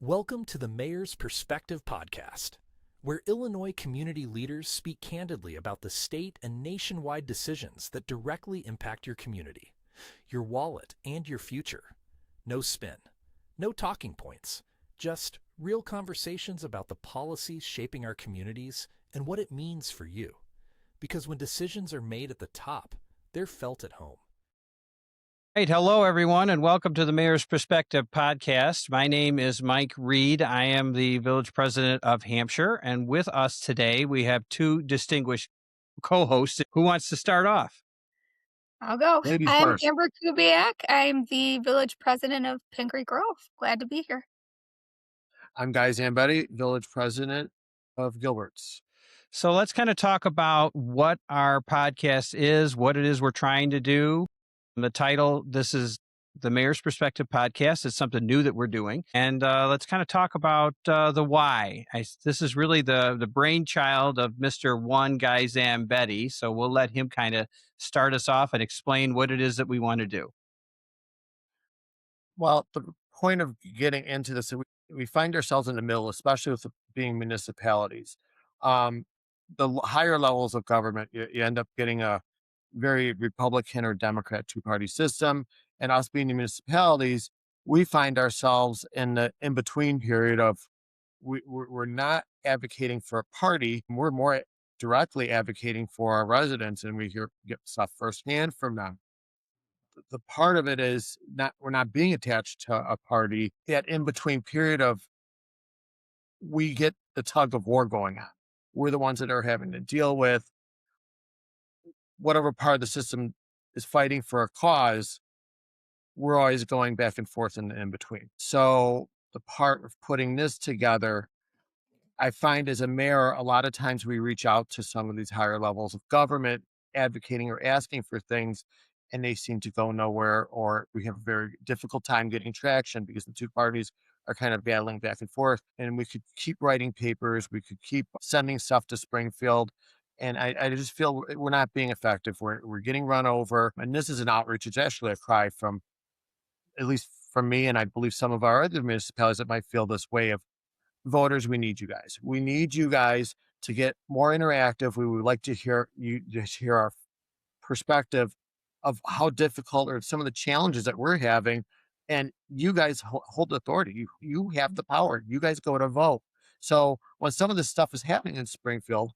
Welcome to the Mayor's Perspective podcast, where Illinois community leaders speak candidly about the state and nationwide decisions that directly impact your community, your wallet, and your future. No spin, no talking points, just real conversations about the policies shaping our communities and what it means for you. Because when decisions are made at the top, they're felt at home. Right. Hello, everyone, and welcome to the Mayor's Perspective podcast. My name is Mike Reid. I am the village president of Hampshire, and with us today, we have two distinguished co-hosts. Who wants to start off? I'll go. Ladies I'm first. Amber Kubiak. I'm the village president of Pingree Grove. Glad to be here. I'm Guy Zambetti, village president of Gilbert's. So let's kind of talk about what our podcast is, what it is we're trying to do. The title, this is the Mayor's Perspective podcast. It's something new that we're doing. And let's kind of talk about the why. This is really the brainchild of Mr. One, Guy Zambetti. So we'll let him kind of start us off and explain what it is that we want to do. Well, the point of getting into this, we find ourselves in the middle, especially with being municipalities. The higher levels of government, you end up getting a very Republican or Democrat two-party system. And us being the municipalities, we find ourselves in the in-between period of we're not advocating for a party. We're more directly advocating for our residents, and get stuff firsthand from them. The part of it is we're not being attached to a party. That in-between period of we get the tug of war going on. We're the ones that are having to deal with whatever part of the system is fighting for a cause. We're always going back and forth in between. So the part of putting this together, I find as a mayor, a lot of times we reach out to some of these higher levels of government advocating or asking for things, and they seem to go nowhere, or we have a very difficult time getting traction because the two parties are kind of battling back and forth. And we could keep writing papers, we could keep sending stuff to Springfield. And I just feel we're not being effective. We're getting run over. And this is an outreach. It's actually a cry from, at least from me, and I believe some of our other municipalities that might feel this way of voters. We need you guys. We need you guys to get more interactive. We would like to hear our perspective of how difficult or some of the challenges that we're having. And you guys hold authority. You have the power. You guys go to vote. So when some of this stuff is happening in Springfield,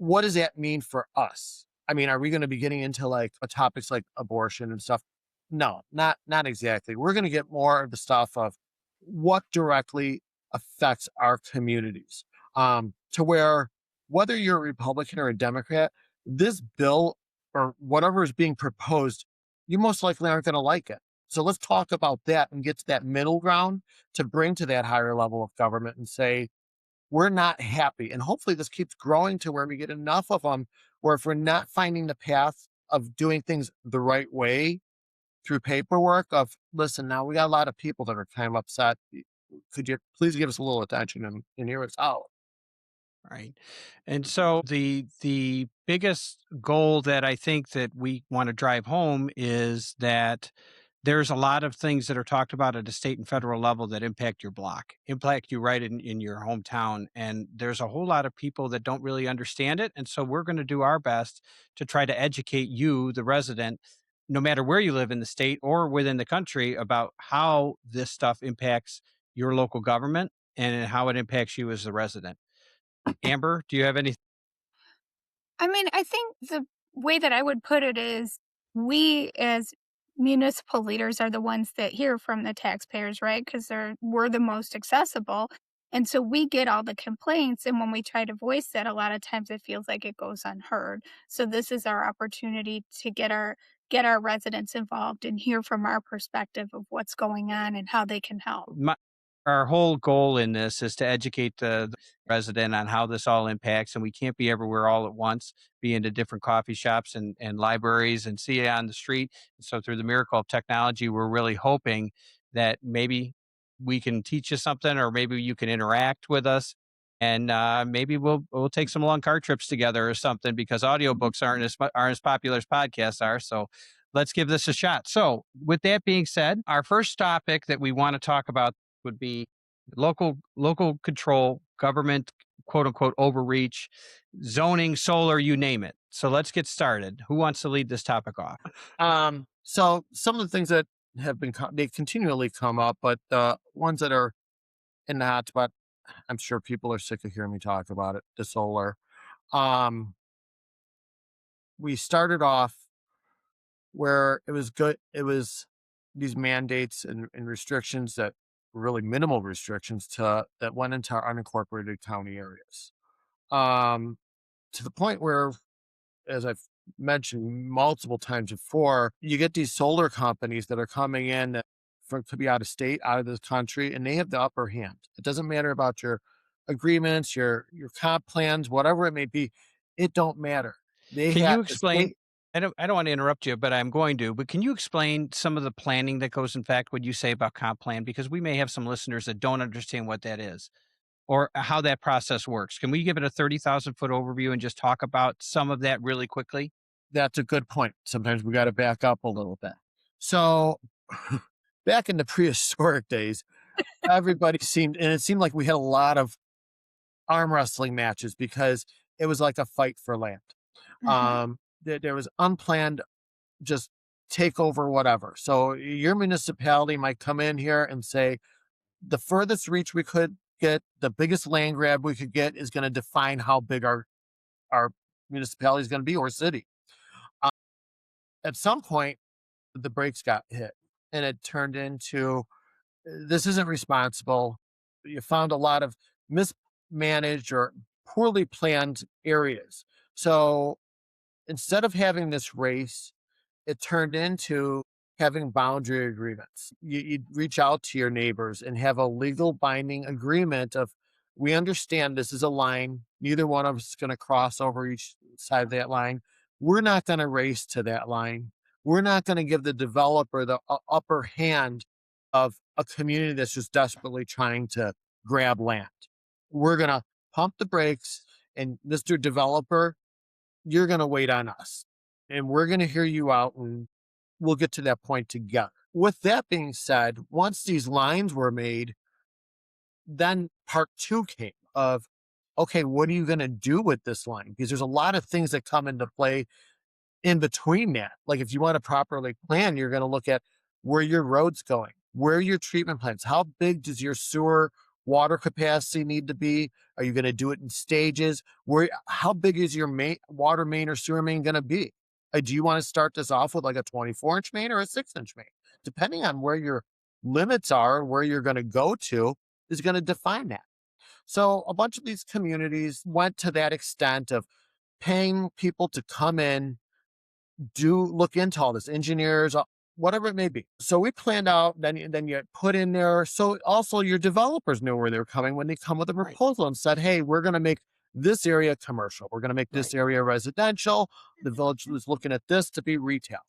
what does that mean for us? I mean, are we going to be getting into like topics like abortion and stuff? No, not exactly. We're going to get more of the stuff of what directly affects our communities, to where whether you're a Republican or a Democrat, this bill or whatever is being proposed, you most likely aren't going to like it. So let's talk about that and get to that middle ground to bring to that higher level of government and say, we're not happy. And hopefully this keeps growing to where we get enough of them, where if we're not finding the path of doing things the right way through paperwork of, listen, now we got a lot of people that are kind of upset. Could you please give us a little attention and hear us out? Right. And so the biggest goal that I think that we want to drive home is that there's a lot of things that are talked about at a state and federal level that impact your block, impact you right in your hometown. And there's a whole lot of people that don't really understand it. And so we're going to do our best to try to educate you, the resident, no matter where you live in the state or within the country, about how this stuff impacts your local government and how it impacts you as the resident. Amber, do you have any? I mean, I think the way that I would put it is we as municipal leaders are the ones that hear from the taxpayers, right? Because we're the most accessible. And so we get all the complaints. And when we try to voice that, a lot of times it feels like it goes unheard. So this is our opportunity to get our residents involved and hear from our perspective of what's going on and how they can help. Our whole goal in this is to educate the resident on how this all impacts, and we can't be everywhere all at once, be into different coffee shops and libraries and see it on the street. So through the miracle of technology, we're really hoping that maybe we can teach you something, or maybe you can interact with us, and maybe we'll take some long car trips together or something, because audiobooks aren't as popular as podcasts are. So let's give this a shot. So with that being said, our first topic that we want to talk about would be local control, government, quote unquote, overreach, zoning, solar, you name it. So let's get started. Who wants to lead this topic off? So some of the things that have been, they continually come up, but the ones that are in the hot spot, I'm sure people are sick of hearing me talk about it, the solar. Um, we started off where it was good. It was these mandates and restrictions that were really minimal restrictions that went into our unincorporated county areas. Um, to the point where, as I've mentioned multiple times before, you get these solar companies that are coming in to be out of state, out of this country, and they have the upper hand. It doesn't matter about your agreements, your comp plans, whatever it may be. It don't matter. They Can have you the explain? state. I don't want to interrupt you, but I'm going to. But can you explain some of the planning that goes in fact what you say about comp plan? Because we may have some listeners that don't understand what that is or how that process works. Can we give it a 30,000-foot overview and just talk about some of that really quickly? That's a good point. Sometimes we got to back up a little bit. So, back in the prehistoric days, it seemed like we had a lot of arm wrestling matches because it was like a fight for land. There was unplanned, just take over whatever. So your municipality might come in here and say, the furthest reach we could get, the biggest land grab we could get is going to define how big our municipality is going to be, or city. At some point, the brakes got hit and it turned into, this isn't responsible. You found a lot of mismanaged or poorly planned areas. So instead of having this race, it turned into having boundary agreements. You'd reach out to your neighbors and have a legal binding agreement of, we understand this is a line. Neither one of us is going to cross over each side of that line. We're not going to race to that line. We're not going to give the developer the upper hand of a community that's just desperately trying to grab land. We're going to pump the brakes, and Mr. Developer, you're going to wait on us, and we're going to hear you out, and we'll get to that point together. With that being said, once these lines were made, then part two came of, okay, what are you going to do with this line? Because there's a lot of things that come into play in between that. Like if you want to properly plan, you're going to look at where your road's going, where are your treatment plants, how big does your sewer water capacity need to be? Are you going to do it in stages? How big is your water main or sewer main going to be? Do you want to start this off with like a 24-inch main or a 6-inch main? Depending on where your limits are, where you're going to go to is going to define that. So a bunch of these communities went to that extent of paying people to come in, look into all this, engineers, whatever it may be. So we planned out, then you put in there. So also your developers knew where they were coming when they come with a proposal and said, hey, we're going to make this area commercial. We're going to make this area residential. The village was looking at this to be retail.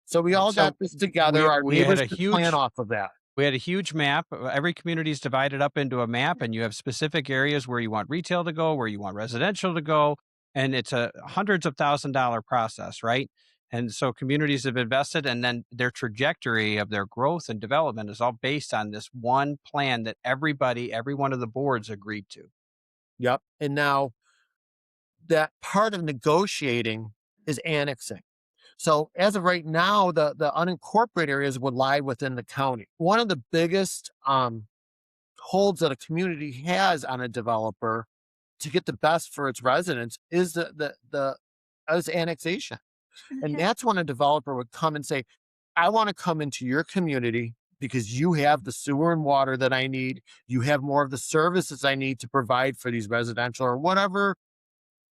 So we all got this together. Our neighbors could plan off of that. We had a huge map. Every community is divided up into a map, and you have specific areas where you want retail to go, where you want residential to go. And it's a hundreds of $1,000s process, right? And so communities have invested, and then their trajectory of their growth and development is all based on this one plan that every one of the boards agreed to. Yep. And now that part of negotiating is annexing. So as of right now, the unincorporated areas would lie within the county. One of the biggest holds that a community has on a developer to get the best for its residents is is annexation. And that's when a developer would come and say, I want to come into your community because you have the sewer and water that I need. You have more of the services I need to provide for these residential or whatever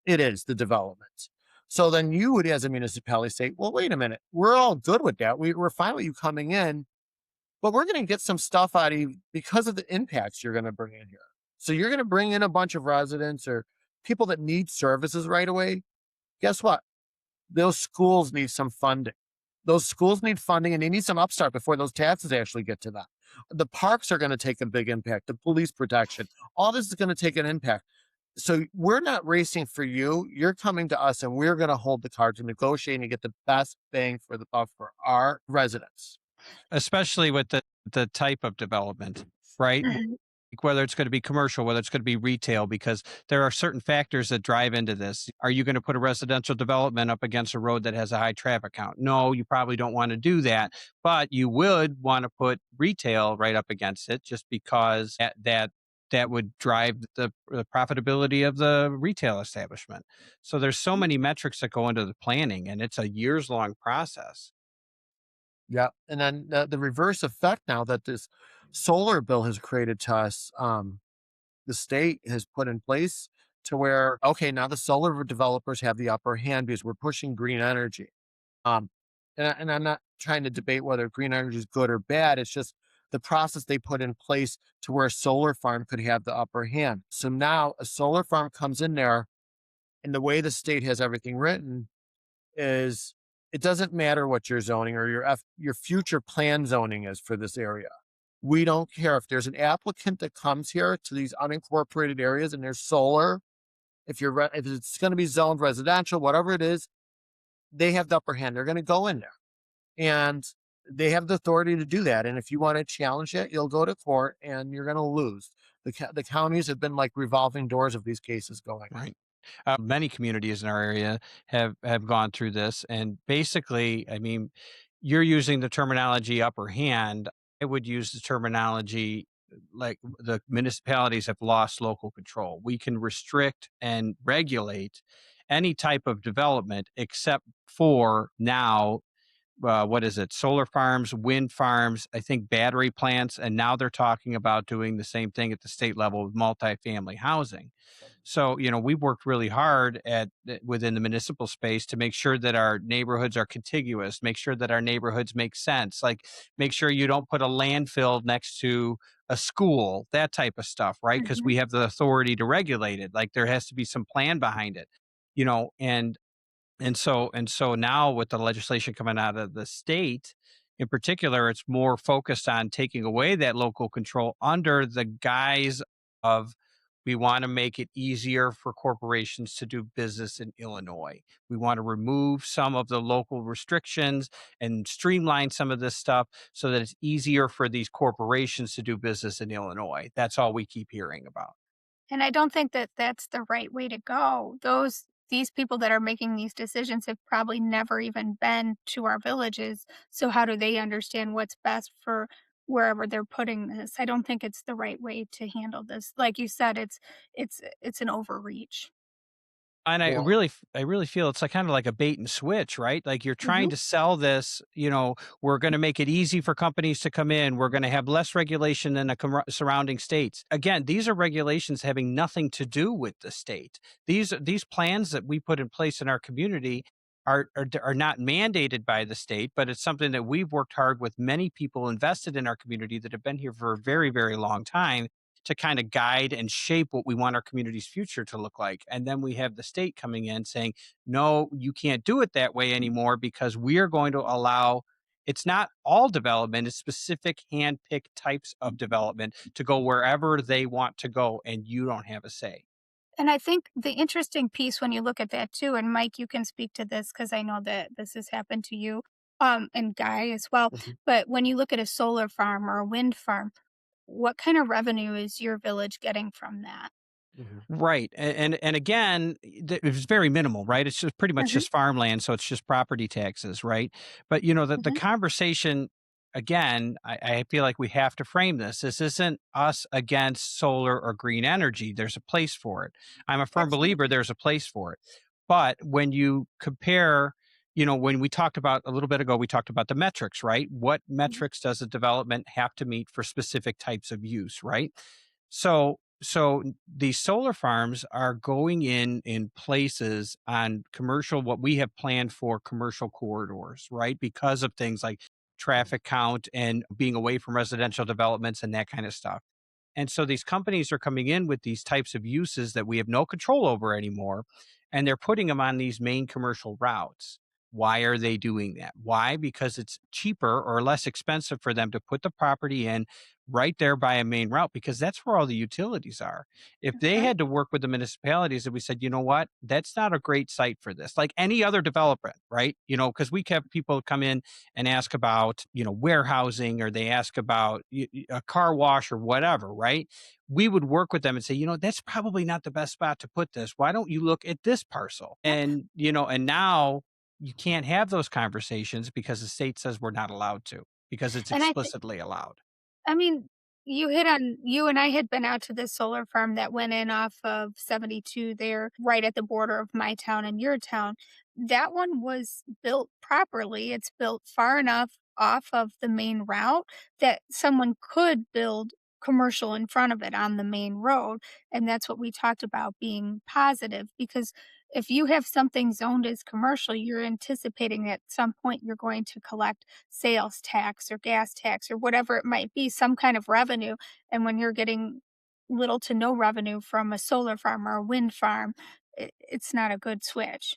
it is, the development. So then you would, as a municipality, say, well, wait a minute, we're all good with that. We're fine with you coming in, but we're going to get some stuff out of you because of the impacts you're going to bring in here. So you're going to bring in a bunch of residents or people that need services right away. Guess what? Those schools need some funding. Those schools need funding, and they need some upstart before those taxes actually get to them. The parks are going to take a big impact. The police protection, all this is going to take an impact. So we're not racing for you. You're coming to us, and we're going to hold the cards and negotiate and get the best bang for the buck for our residents. Especially with the type of development, right? whether it's going to be commercial, whether it's going to be retail, because there are certain factors that drive into this. Are you going to put a residential development up against a road that has a high traffic count? No, you probably don't want to do that, but you would want to put retail right up against it just because that would drive the profitability of the retail establishment. So there's so many metrics that go into the planning, and it's a years long process. Yeah. And then the reverse effect now that this solar bill has created to us, the state has put in place to where, okay, now the solar developers have the upper hand because we're pushing green energy. Um, and I'm not trying to debate whether green energy is good or bad. It's just the process they put in place to where a solar farm could have the upper hand. So now a solar farm comes in there, and the way the state has everything written is it doesn't matter what your zoning or your future plan zoning is for this area. We don't care if there's an applicant that comes here to these unincorporated areas and there's solar. If it's going to be zoned residential, whatever it is, they have the upper hand. They're going to go in there, and they have the authority to do that. And if you want to challenge it, you'll go to court and you're going to lose. The counties have been like revolving doors of these cases going. Right. Many communities in our area have gone through this, and basically, I mean, you're using the terminology upper hand. I would use the terminology like the municipalities have lost local control. We can restrict and regulate any type of development except for now what is it? Solar farms, wind farms, I think battery plants, and now they're talking about doing the same thing at the state level with multifamily housing. So, we've worked really hard within the municipal space to make sure that our neighborhoods are contiguous, make sure that our neighborhoods make sense, like make sure you don't put a landfill next to a school, that type of stuff, right? Because Mhm. we have the authority to regulate it. Like there has to be some plan behind it, and so now with the legislation coming out of the state, in particular, it's more focused on taking away that local control under the guise of we want to make it easier for corporations to do business in Illinois. We want to remove some of the local restrictions and streamline some of this stuff so that it's easier for these corporations to do business in Illinois. That's all we keep hearing about. And I don't think that that's the right way to go. These people that are making these decisions have probably never even been to our villages. So how do they understand what's best for wherever they're putting this? I don't think it's the right way to handle this. Like you said, it's an overreach. And Well, I really feel it's like kind of like a bait and switch, right? Like you're trying Mhm. to sell this, we're going to make it easy for companies to come in. We're going to have less regulation than the surrounding states. Again, these are regulations having nothing to do with the state. These plans that we put in place in our community are not mandated by the state, but it's something that we've worked hard with many people invested in our community that have been here for a very, very long time to kind of guide and shape what we want our community's future to look like. And then we have the state coming in saying, no, you can't do it that way anymore because we are going to allow it's not all development, it's specific hand-picked types of development to go wherever they want to go, and you don't have a say. And I think the interesting piece when you look at that too, and Mike, you can speak to this because I know that this has happened to you, and Guy as well. mhm, But when you look at a solar farm or a wind farm, what kind of revenue is your village getting from that? mhm, Right. And again, it's very minimal, right? It's just pretty much Mhm, just farmland, so it's just property taxes, right? But the mhm, conversation again, I feel like we have to frame this. This isn't us against solar or green energy. There's a place for it. I'm a firm believer absolutely. there's a place for it. But when you compare, when we talked about a little bit ago, we talked about the metrics, right? What Mhm. metrics does a development have to meet for specific types of use, right? So these solar farms are going in places on commercial what we have planned for commercial corridors, right? Because of things like traffic count and being away from residential developments and that kind of stuff. And so these companies are coming in with these types of uses that we have no control over anymore, and they're putting them on these main commercial routes. Why are they doing that? Why? Because it's cheaper or less expensive for them to put the property in right there by a main route, because that's where all the utilities are. If That's they right. had to work with the municipalities and we said, you know what, that's not a great site for this, like any other development, right? Because we have people come in and ask about, warehousing, or they ask about a car wash or whatever, right? We would work with them and say, that's probably not the best spot to put this. Why don't you look at this parcel? Yeah. And now you can't have those conversations because the state says we're not allowed to, because it's And explicitly allowed. I mean, you and I had been out to this solar farm that went in off of 72 there, right at the border of my town and your town. That one was built properly. It's built far enough off of the main route that someone could build commercial in front of it on the main road. And that's what we talked about being positive, because if you have something zoned as commercial, you're anticipating at some point you're going to collect sales tax or gas tax or whatever it might be, some kind of revenue. And when you're getting little to no revenue from a solar farm or a wind farm, it's not a good switch.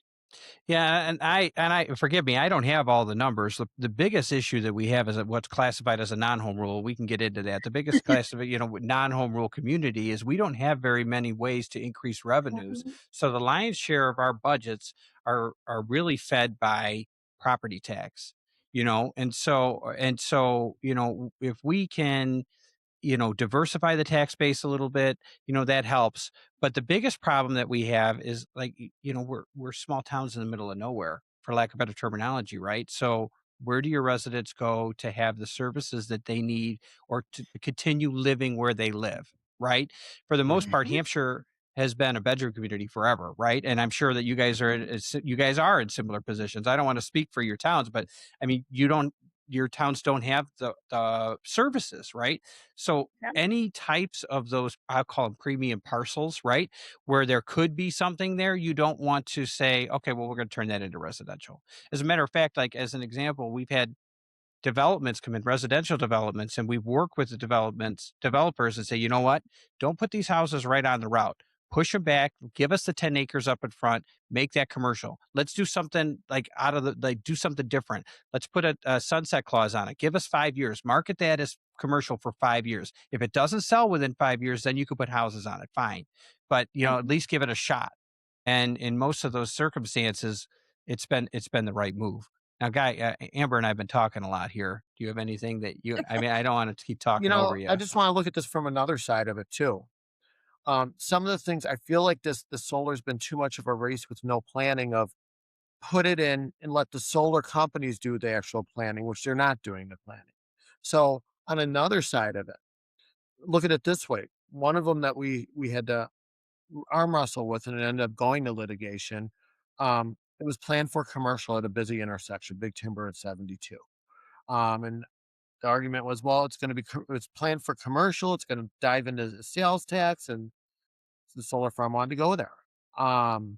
Yeah, and I forgive me, I don't have all the numbers. The biggest issue that we have is that what's classified as a non-home rule. We can get into that. The biggest class of non-home rule community is we don't have very many ways to increase revenues. Mhm. So the lion's share of our budgets are really fed by property tax. And so if we can diversify the tax base a little bit, that helps. But the biggest problem that we have is, like, we're small towns in the middle of nowhere, for lack of better terminology, right? So where do your residents go to have the services that they need, or to continue living where they live, right? For the most part, Mhm. Hampshire has been a bedroom community forever, right? And I'm sure that you guys are in similar positions. I don't want to speak for your towns, but I mean, your towns don't have the services, right? So Yeah. any types of those, I'll call them premium parcels, right? Where there could be something there, you don't want to say, okay, well, we're going to turn that into residential. As a matter of fact, like as an example, we've had developments come in, residential developments, and we work with the developers and say, you know what, don't put these houses right on the route, push them back, give us the 10 acres up in front, make that commercial. Let's do something like do something different. Let's put a sunset clause on it, give us 5 years, market that as commercial for 5 years. If it doesn't sell within 5 years, then you could put houses on it, fine, but at Mhm. least give it a shot. And in most of those circumstances, it's been the right move. Now, Guy, Amber and I have been talking a lot here. Do you have anything that I mean, I don't want to keep talking over I you. just want to look at this from another side of it too. Some of the things I feel like the solar's been too much of a race with no planning of put it in and let the solar companies do the actual planning, which they're not doing the planning. So on another side of it, look at it this way. One of them that we had to arm wrestle with and it ended up going to litigation. It was planned for commercial at a busy intersection, Big Timber at 72. And the argument was, well, it's planned for commercial. It's going to dive into the sales tax, and the solar farm wanted to go there. Um,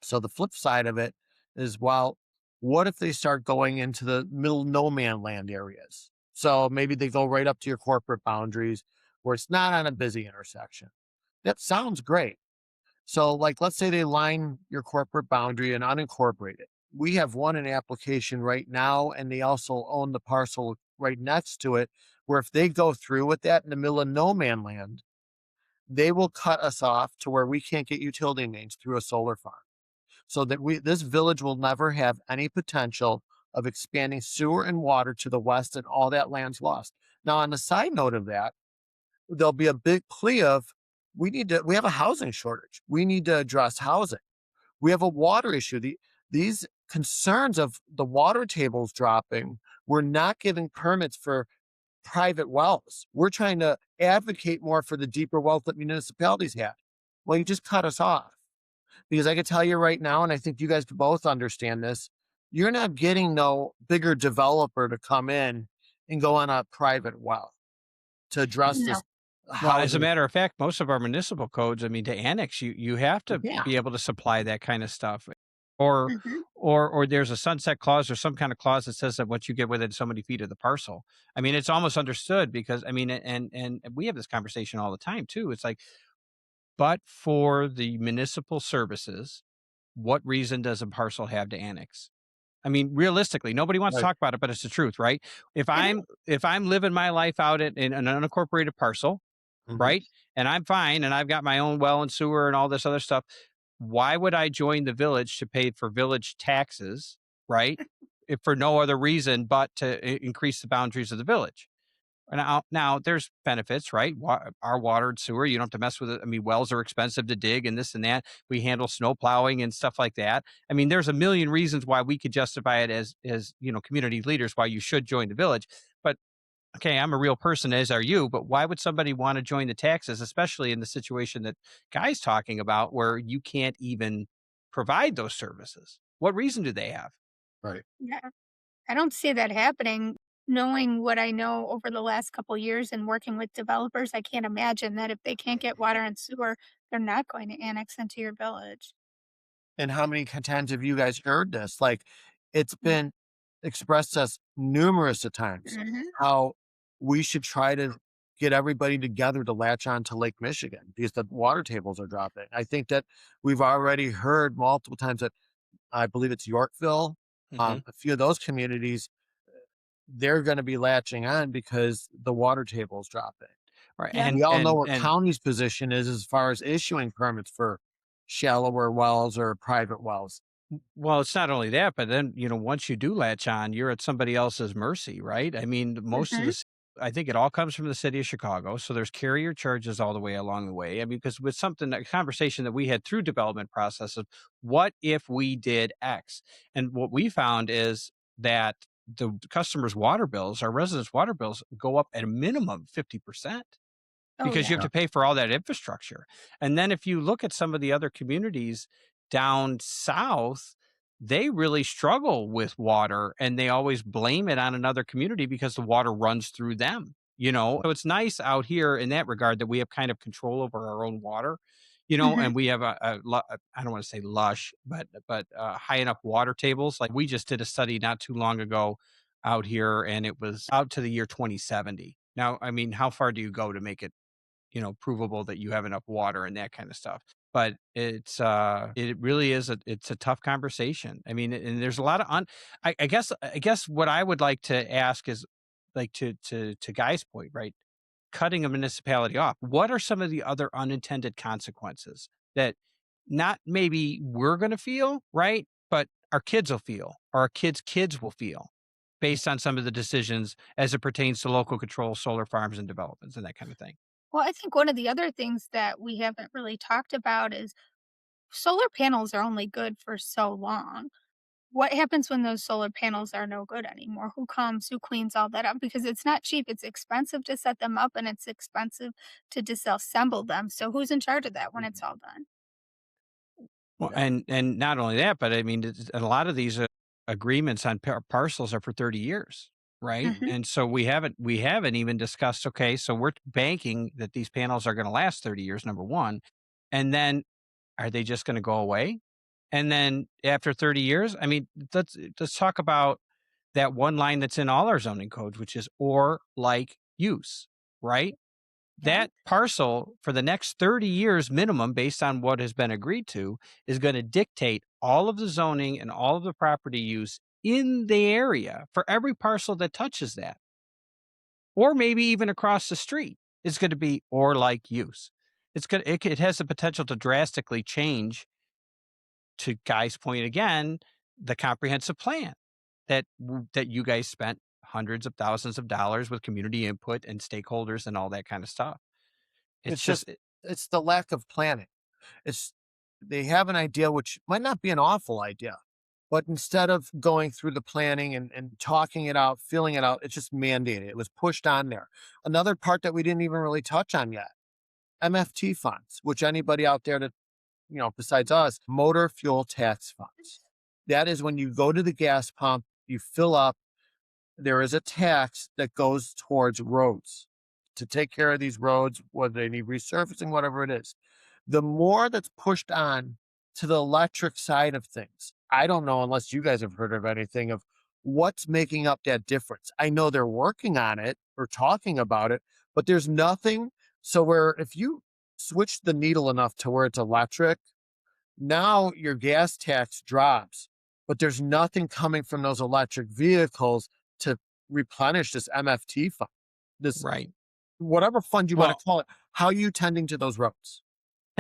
so the flip side of it is, well, what if they start going into the middle no man land areas? So maybe they go right up to your corporate boundaries where it's not on a busy intersection. That sounds great. So, like, let's say they line your corporate boundary and unincorporate it. We have one in application right now, and they also own the parcel right next to it, where if they go through with that in the middle of no man land, they will cut us off to where we can't get utility mains through a solar farm. So that this village will never have any potential of expanding sewer and water to the west, and all that land's lost. Now, on the side note of that, there'll be a big plea of we have a housing shortage. We need to address housing. We have a water issue. These concerns of the water tables dropping, we're not giving permits for private wells. We're trying to advocate more for the deeper wealth that municipalities have. Well, you just cut us off. Because I can tell you right now, and I think you guys both understand this, you're not getting no bigger developer to come in and go on a private well to address No. this Well, as a housing. matter of fact, most of our municipal codes, I mean, to annex, you have to Yeah. be able to supply that kind of stuff. Or Mhm. or there's a sunset clause or some kind of clause that says that once you get within so many feet of the parcel. I mean, it's almost understood, because I mean, and we have this conversation all the time too. It's like, but for the municipal services, what reason does a parcel have to annex? I mean, realistically, nobody wants to Right. talk about it, but it's the truth, right? If It I'm living my life out in an unincorporated parcel, Mhm. right? And I'm fine and I've got my own well and sewer and all this other stuff. Why would I join the village to pay for village taxes, right? If for no other reason but to increase the boundaries of the village. Now there's benefits, right? Our water and sewer, you don't have to mess with it. I mean, wells are expensive to dig and this and that. We handle snow plowing and stuff like that. I mean, there's a million reasons why we could justify it as community leaders, why you should join the village. But okay, I'm a real person, as are you, but why would somebody want to join the taxes, especially in the situation that Guy's talking about, where you can't even provide those services? What reason do they have? Right. Yeah, I don't see that happening. Knowing what I know over the last couple years and working with developers, I can't imagine that if they can't get water and sewer, they're not going to annex into your village. And how many times have you guys heard this? Like, it's Mm. been expressed to us numerous of times Mhm. how we should try to get everybody together to latch on to Lake Michigan because the water tables are dropping. I think that we've already heard multiple times that I believe it's Yorkville, Mhm. a few of those communities, they're going to be latching on because the water table is dropping. Right. Yep. We all know And what and county's position is as far as issuing permits for shallower wells or private wells. well, it's not only that, but then, once you do latch on, you're at somebody else's mercy, right? I mean, most of Mhm. this, I think it all comes from the city of Chicago. So there's carrier charges all the way along the way. I mean, because with a conversation that we had through development process of what if we did X? And what we found is that the customers' water bills, our residents' water bills go up at a minimum 50%, Oh, because you yeah. have Yeah. to pay for all that infrastructure. And then if you look at some of the other communities down south, they really struggle with water and they always blame it on another community because the water runs through them. So it's nice out here in that regard that we have kind of control over our own water, Mhm. and we have I don't want to say lush, but high enough water tables. Like we just did a study not too long ago out here and it was out to the year 2070. Now, I mean, how far do you go to make it provable that you have enough water and that kind of stuff? But it really is it's a tough conversation. I mean, and there's a lot of I guess what I would like to ask is like to Guy's point, right? Cutting a municipality off. What are some of the other unintended consequences that not maybe we're going to feel, right? But our kids will feel, or our kids will feel based on some of the decisions as it pertains to local control, solar farms and developments and that kind of thing. Well, I think one of the other things that we haven't really talked about is solar panels are only good for so long. What happens when those solar panels are no good anymore? Who comes? Who cleans all that up? Because it's not cheap. It's expensive to set them up and it's expensive to disassemble them. So who's in charge of that when it's all done? Well, Yeah. and not only that, but I mean, a lot of these agreements on parcels are for 30 years, right? Mhm. And so we haven't even discussed. Okay, so we're banking that these panels are going to last 30 years. Number one, and then are they just going to go away? And then after 30 years, I mean, let's talk about that one line that's in all our zoning codes, which is or like use, right? Yeah. That parcel for the next 30 years minimum, based on what has been agreed to, is going to dictate all of the zoning and all of the property use in the area for every parcel that touches that, or maybe even across the street. It's going to be or like use. It has the potential to drastically change, to Guy's point again, the comprehensive plan that you guys spent hundreds of thousands of dollars with community input and stakeholders and all that kind of stuff. It's It's just just, it's the lack of planning. It's, they have an idea, which might not be an awful idea, but instead of going through the planning and talking it out, feeling it out, it's just mandated. It was pushed on there. Another part that we didn't even really touch on yet, MFT funds, which anybody out there that, besides us, motor fuel tax funds. That is when you go to the gas pump, you fill up, there is a tax that goes towards roads to take care of these roads, whether they need resurfacing, whatever it is. The more that's pushed on to the electric side of things, I don't know unless you guys have heard of anything of what's making up that difference. I know they're working on it or talking about it, but there's nothing. So where if you switch the needle enough to where it's electric, now your gas tax drops, but there's nothing coming from those electric vehicles to replenish this MFT fund, this Right. whatever fund you want Well, to call it. How are you tending to those roads?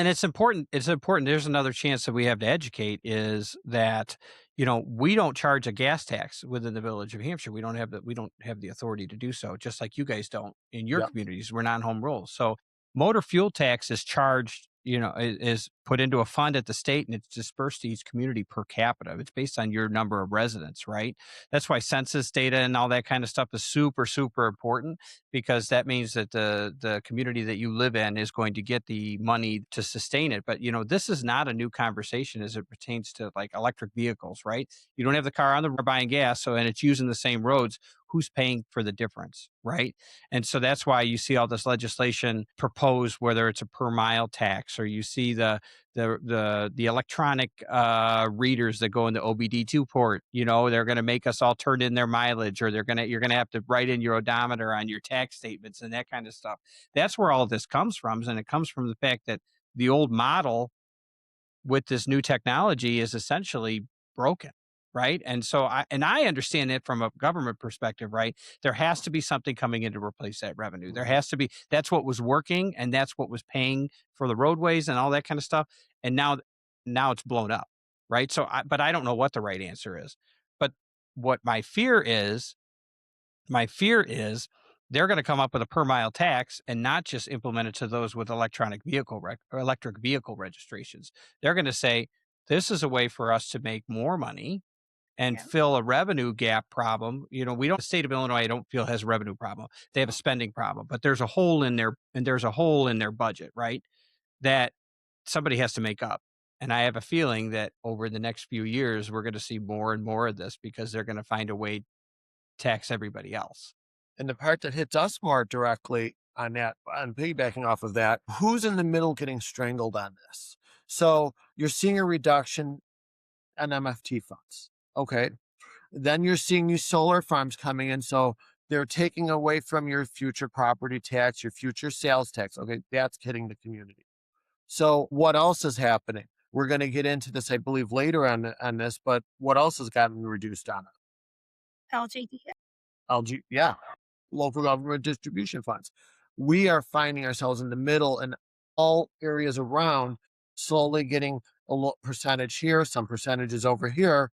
and it's important. It's important. There's another chance that we have to educate is that, we don't charge a gas tax within the Village of Hampshire. We don't have the authority to do so, just like you guys don't in your Yeah. communities. We're non-home rule. So motor fuel tax is charged, is put into a fund at the state, and it's dispersed to each community per capita. It's based on your number of residents, right? That's why census data and all that kind of stuff is super, super important, because that means that the community that you live in is going to get the money to sustain it. But this is not a new conversation as it pertains to like electric vehicles, right? You don't have the car on the road buying gas, and it's using the same roads. Who's paying for the difference, right? And so that's why you see all this legislation proposed, whether it's a per mile tax, or you see the electronic readers that go in the OBD2 port. They're going to make us all turn in their mileage, or you're going to have to write in your odometer on your tax statements and that kind of stuff. That's where all of this comes from, and it comes from the fact that the old model with this new technology is essentially broken. Right. And so I understand it from a government perspective, right? There has to be something coming in to replace that revenue. There has to be. That's what was working, and that's what was paying for the roadways and all that kind of stuff. And now it's blown up. Right. But I don't know what the right answer is. But what my fear is they're going to come up with a per mile tax and not just implement it to those with electric vehicle registrations. They're going to say, this is a way for us to make more money and fill a revenue gap problem. The state of Illinois, I don't feel, has a revenue problem. They have a spending problem, but there's a hole in their budget, right? That somebody has to make up. And I have a feeling that over the next few years, we're going to see more and more of this, because they're going to find a way to tax everybody else. And the part that hits us more directly on that, on piggybacking off of that, who's in the middle getting strangled on this? So you're seeing a reduction on MFT funds. Okay. Then you're seeing these solar farms coming in. So they're taking away from your future property tax, your future sales tax. Okay. That's hitting the community. So what else is happening? We're going to get into this, I believe, later on this, but what else has gotten reduced on it? LGDF. Yeah. Local government distribution funds. We are finding ourselves in the middle, and all areas around slowly getting a little percentage here, some percentages over here.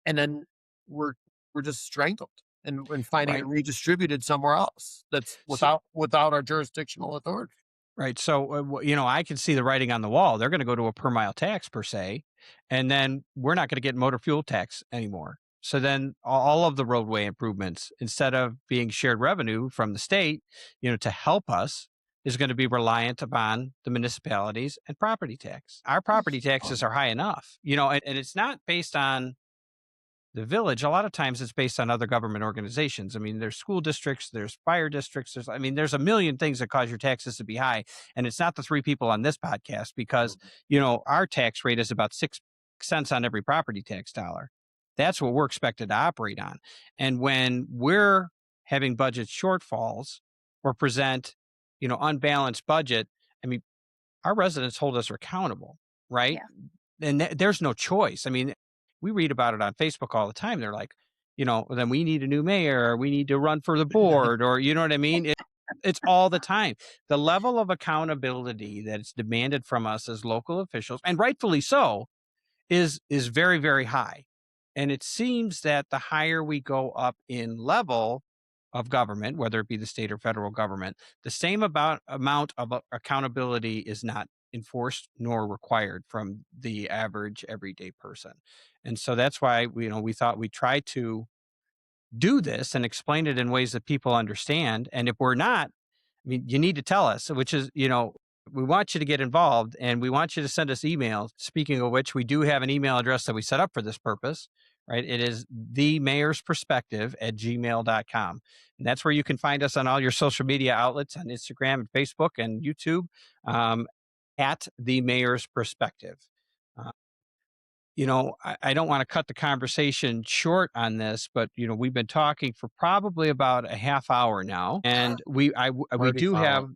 And then we're just strangled and finding it redistributed somewhere else that's without our jurisdictional authority. Right. So, I can see the writing on the wall. They're going to go to a per mile tax per se, and then we're not going to get motor fuel tax anymore. So then all of the roadway improvements, instead of being shared revenue from the state, to help us, is going to be reliant upon the municipalities and property tax. Our property taxes are high enough, and it's not based on the village. A lot of times it's based on other government organizations. I mean, there's school districts, there's fire districts, there's a million things that cause your taxes to be high. And it's not the three people on this podcast, because, our tax rate is about 6 cents on every property tax dollar. That's what we're expected to operate on. And when we're having budget shortfalls or present, unbalanced budget, I mean, our residents hold us accountable, right? Yeah. And there's no choice. I mean, we read about it on Facebook all the time. They're like, then we need a new mayor, or we need to run for the board, or you know what I mean? It's all the time. The level of accountability that is demanded from us as local officials, and rightfully so, is very, very high. And it seems that the higher we go up in level of government, whether it be the state or federal government, the same amount of accountability is not enforced nor required from the average everyday person. And so that's why we thought we'd try to do this and explain it in ways that people understand. And if we're not, I mean, you need to tell us, which is, we want you to get involved, and we want you to send us emails. Speaking of which, we do have an email address that we set up for this purpose, right? It is themayorsperspective@gmail.com. And that's where you can find us on all your social media outlets, on Instagram and Facebook and YouTube, at the Mayor's Perspective. I don't want to cut the conversation short on this, but we've been talking for probably about a half hour now, and we do have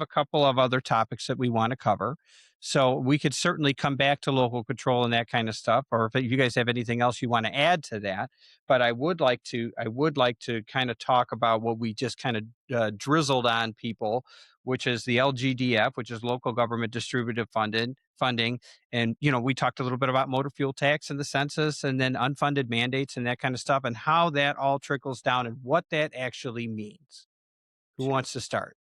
a couple of other topics that we want to cover. So we could certainly come back to local control and that kind of stuff, or if you guys have anything else you want to add to that. But I would like to kind of talk about what we just kind of drizzled on people, which is the LGDF, which is local government distributive funding. And, we talked a little bit about motor fuel tax and the census, and then unfunded mandates and that kind of stuff, and how that all trickles down and what that actually means. Who wants to start?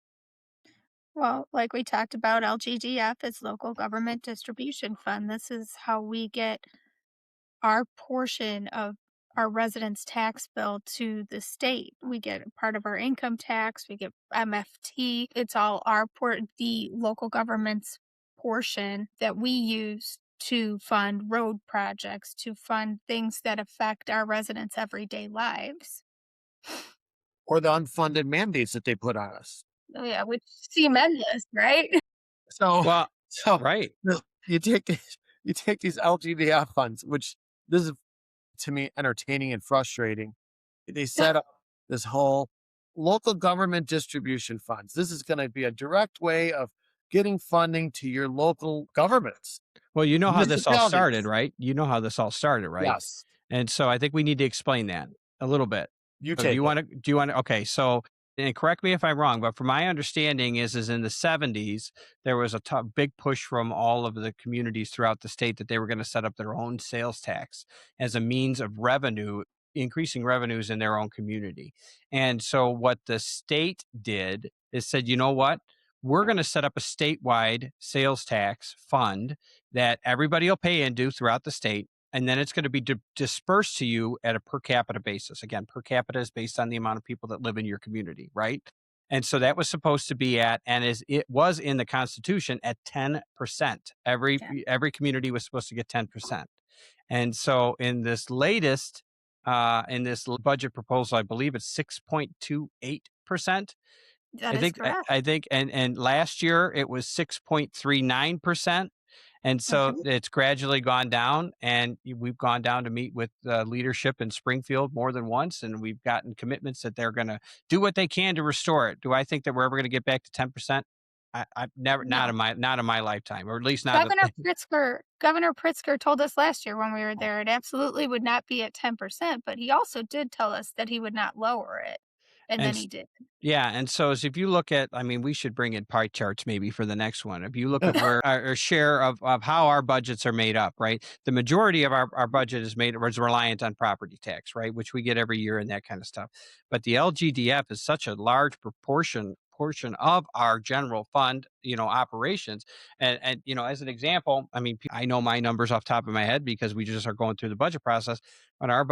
Well, like we talked about, LGDF is Local Government Distribution Fund. This is how we get our portion of our residents' tax bill to the state. We get a part of our income tax, we get MFT. It's all the local government's portion that we use to fund road projects, to fund things that affect our residents' everyday lives. Or the unfunded mandates that they put on us. Oh yeah, which seem endless, right? So, right. You take these LGDF funds, which this is to me entertaining and frustrating. They set up this whole local government distribution funds. This is going to be a direct way of getting funding to your local governments. Well, you know how this all started, right? You know how this all started, right? Yes. And so I think we need to explain that a little bit. Do you want to, okay. So, and correct me if I'm wrong, but from my understanding is in the 70s, there was a big push from all of the communities throughout the state that they were going to set up their own sales tax as a means of revenue, increasing revenues in their own community. And so what the state did is said, you know what? We're going to set up a statewide sales tax fund that everybody will pay into throughout the state. And then it's going to be dispersed to you at a per capita basis. Again, per capita is based on the amount of people that live in your community, right? And so that was supposed to be at, and it was in the Constitution at 10%. Every community was supposed to get 10%. And so in this latest, in this budget proposal, I believe it's 6.28%. That is correct. I think, and last year it was 6.39%. And so it's gradually gone down, and we've gone down to meet with leadership in Springfield more than once, and we've gotten commitments that they're going to do what they can to restore it. Do I think that we're ever going to get back to 10%? I've never, No. not in my lifetime, or at least not. Governor Pritzker told us last year when we were there, it absolutely would not be at 10%, but he also did tell us that he would not lower it. And then he did. Yeah. And so if you look at, we should bring in pie charts maybe for the next one. If you look at where our share of how our budgets are made up, right? The majority of our budget is reliant on property tax, right? Which we get every year and that kind of stuff. But the LGDF is such a large portion of our general fund, operations. And as an example, I know my numbers off the top of my head because we just are going through the budget process. But our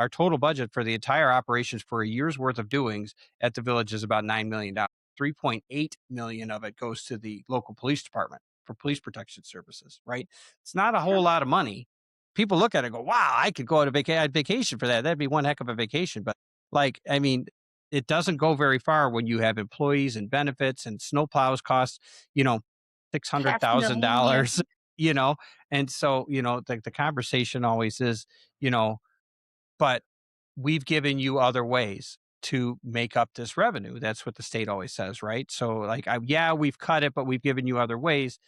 total budget for the entire operations for a year's worth of doings at the village is about $9 million. $3.8 million of it goes to the local police department for police protection services, right? It's not a whole lot of money. People look at it and go, wow, I could go on a vacation for that. That'd be one heck of a vacation. But it doesn't go very far when you have employees and benefits, and snowplows cost, $600,000, and so, the conversation always is, but we've given you other ways to make up this revenue. That's what the state always says, right? So we've cut it, but we've given you other ways.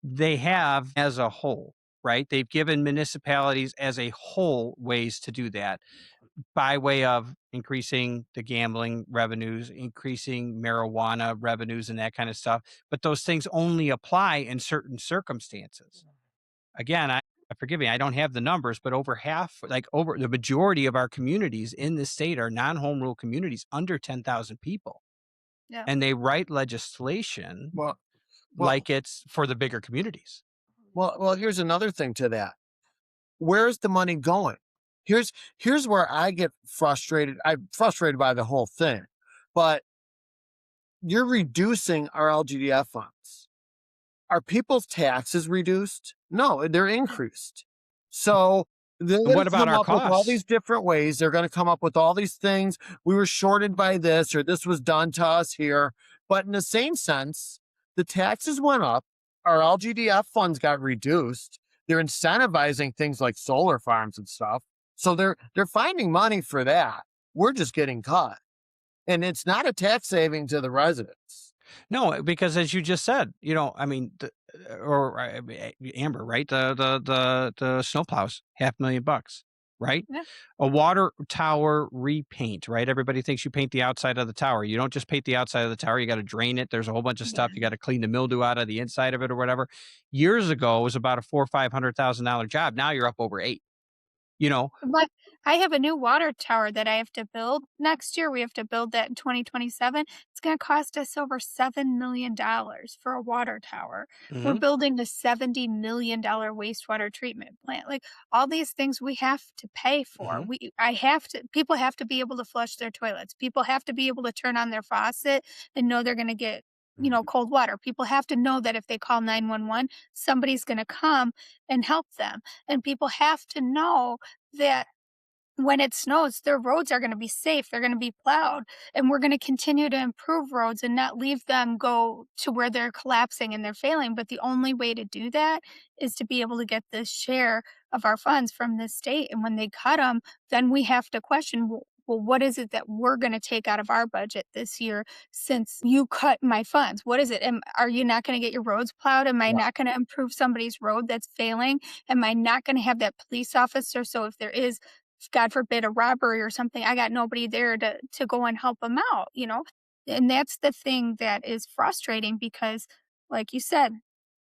They have as a whole, right? They've given municipalities as a whole ways to do that by way of increasing the gambling revenues, increasing marijuana revenues and that kind of stuff. But those things only apply in certain circumstances. Again, forgive me, I don't have the numbers, but over the majority of our communities in this state are non-home rule communities under 10,000 people. Yeah. And they write legislation like it's for the bigger communities. Well, here's another thing to that. Where's the money going? Here's where I get frustrated. I'm frustrated by the whole thing, but you're reducing our LGDF funds. Are people's taxes reduced? No, they're increased. So what about our costs? With all these different ways. They're going to come up with all these things. We were shorted by this, or this was done to us here. But in the same sense, the taxes went up. Our LGDF funds got reduced. They're incentivizing things like solar farms and stuff. So they're finding money for that. We're just getting cut. And it's not a tax saving to the residents. No, because as you just said, I mean, Amber, right? The snowplows, $500,000, right? Yeah. A water tower repaint, right? Everybody thinks you paint the outside of the tower. You don't just paint the outside of the tower. You got to drain it. There's a whole bunch of stuff. You got to clean the mildew out of the inside of it or whatever. Years ago, it was about a $400,000 or $500,000 job. Now you're up over $8. But I have a new water tower that I have to build next year. We have to build that in 2027. It's going to cost us over $7 million for a water tower. We're Mhm. building a $70 million wastewater treatment plant. Like all these things we have to pay for. Mhm. People have to be able to flush their toilets. People have to be able to turn on their faucet and know they're going to get, cold water. People have to know that if they call 911, somebody's going to come and help them. And people have to know that when it snows, their roads are going to be safe. They're going to be plowed. And we're going to continue to improve roads and not leave them go to where they're collapsing and they're failing. But the only way to do that is to be able to get this share of our funds from the state. And when they cut them, then we have to question, well, what is it that we're going to take out of our budget this year since you cut my funds? What is it? Are you not going to get your roads plowed? Am I Yeah. not going to improve somebody's road that's failing? Am I not going to have that police officer? So if there is, God forbid, a robbery or something, I got nobody there to go and help them out, And that's the thing that is frustrating because, like you said,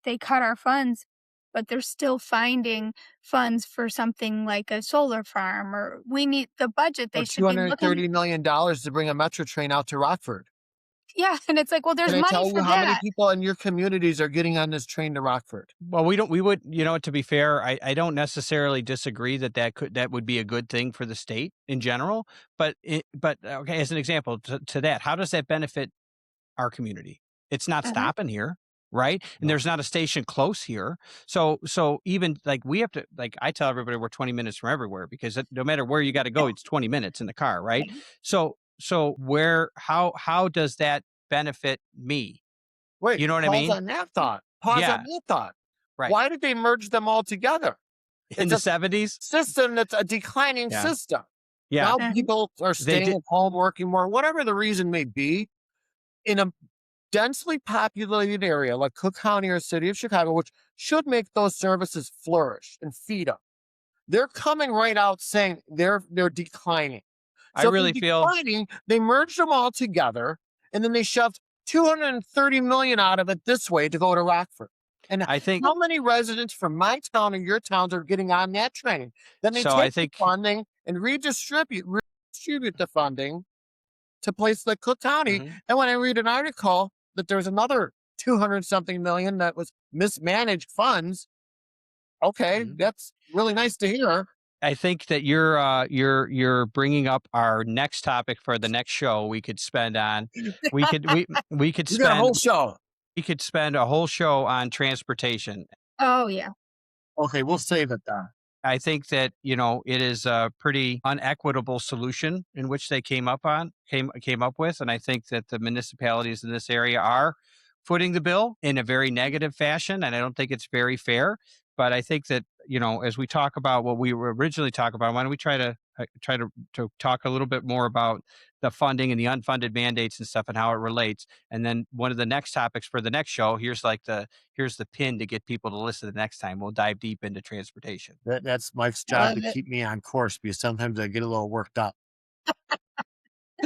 they cut our funds, but they're still finding funds for something like a solar farm or we need the budget. Or They should be looking. $230 million to bring a metro train out to Rockford. Yeah, and it's like, well, there's Can I money tell for you how many that. people in your communities are getting on this train to Rockford? Well, we would, to be fair, I don't necessarily disagree that would be a good thing for the state in general. But okay, as an example to that, how does that benefit our community? It's not Uh-huh. stopping here, right? And No. there's not a station close here. So even like we have to, like I tell everybody we're 20 minutes from everywhere because no matter where you got to go, it's 20 minutes in the car, right? Right. So how does that benefit me? Wait, You know what I pause mean? on that thought. Pause Yeah, on that thought. right. Why did they merge them all together? In It's the a 70s? system that's a declining Yeah. system. Yeah. Now Uh-huh. people are They staying did. at home, working more, whatever the reason may be. In a densely populated area like Cook County or City of Chicago, which should make those services flourish and feed them, they're coming right out saying they're declining. I So if they're really feel declining, they merged them all together, and then they shoved 230 million out of it this way to go to Rockford. And I think how many residents from my town or your towns are getting on that train? Then they so. I take the think funding and redistribute the funding to places like Cook County. Mhm. And when I read an article that there's another 200 something million that was mismanaged funds, okay, Mhm. that's really nice to hear. I think that you're bringing up our next topic for the next show we could spend on. We could We got a spend whole show. a whole show on transportation. Oh, yeah. Okay, we'll save it then. I think that, it is a pretty unequitable solution in which they came up with. And I think that the municipalities in this area are footing the bill in a very negative fashion. And I don't think it's very fair. But I think that, as we talk about what we were originally talking about, why don't we try to talk a little bit more about the funding and the unfunded mandates and stuff and how it relates. And then one of the next topics for the next show, here's the pin to get people to listen the next time. We'll dive deep into transportation. That's Mike's I job love to it. keep me on course because sometimes I get a little worked up.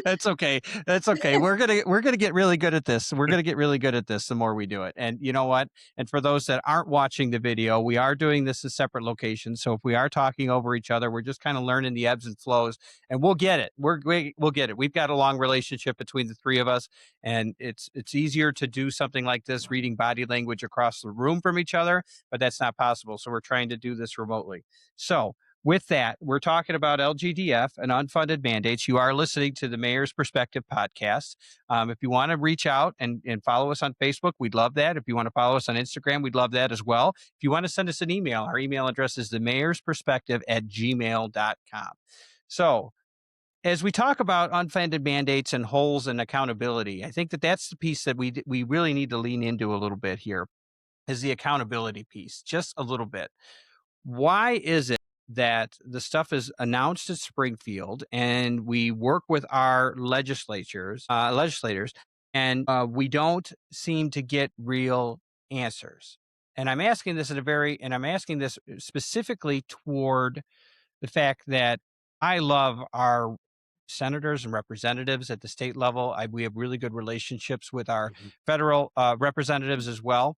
That's okay. That's okay. We're gonna get really good at this. We're gonna get really good at this the more we do it. And you know what? And for those that aren't watching the video, we are doing this in separate locations. So if we are talking over each other, we're just kind of learning the ebbs and flows, and we'll get it. We'll get it. We've got a long relationship between the three of us, and it's easier to do something like this, reading body language across the room from each other, but that's not possible. So we're trying to do this remotely. So with that, we're talking about LGDF and unfunded mandates. You are listening to the Mayor's Perspective podcast. If you want to reach out and follow us on Facebook, we'd love that. If you want to follow us on Instagram, we'd love that as well. If you want to send us an email, our email address is themayorsperspective@gmail.com. So as we talk about unfunded mandates and holes and accountability, I think that that's the piece that we really need to lean into a little bit here is the accountability piece, just a little bit. Why is it that the stuff is announced at Springfield and we work with our legislators and we don't seem to get real answers. And I'm asking this I'm asking this specifically toward the fact that I love our senators and representatives at the state level. We have really good relationships with our federal representatives as well.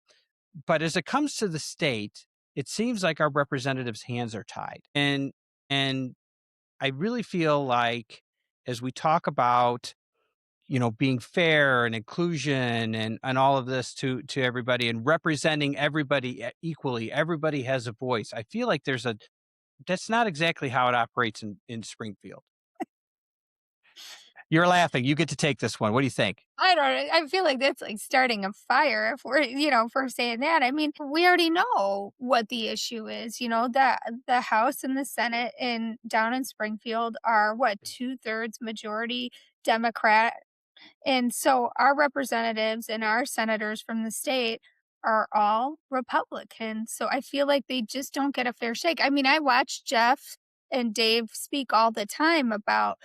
But as it comes to the state, it seems like our representatives' hands are tied. And I really feel like as we talk about, being fair and inclusion and all of this to everybody and representing everybody equally, everybody has a voice. I feel like that's not exactly how it operates in Springfield. You're laughing. You get to take this one. What do you think? I don't know. I feel like that's like starting a fire if we're saying that. I mean, we already know what the issue is. That the House and the Senate down in Springfield are what 2/3 majority Democrat. And so our representatives and our senators from the state are all Republican. So I feel like they just don't get a fair shake. I mean, I watch Jeff and Dave speak all the time about,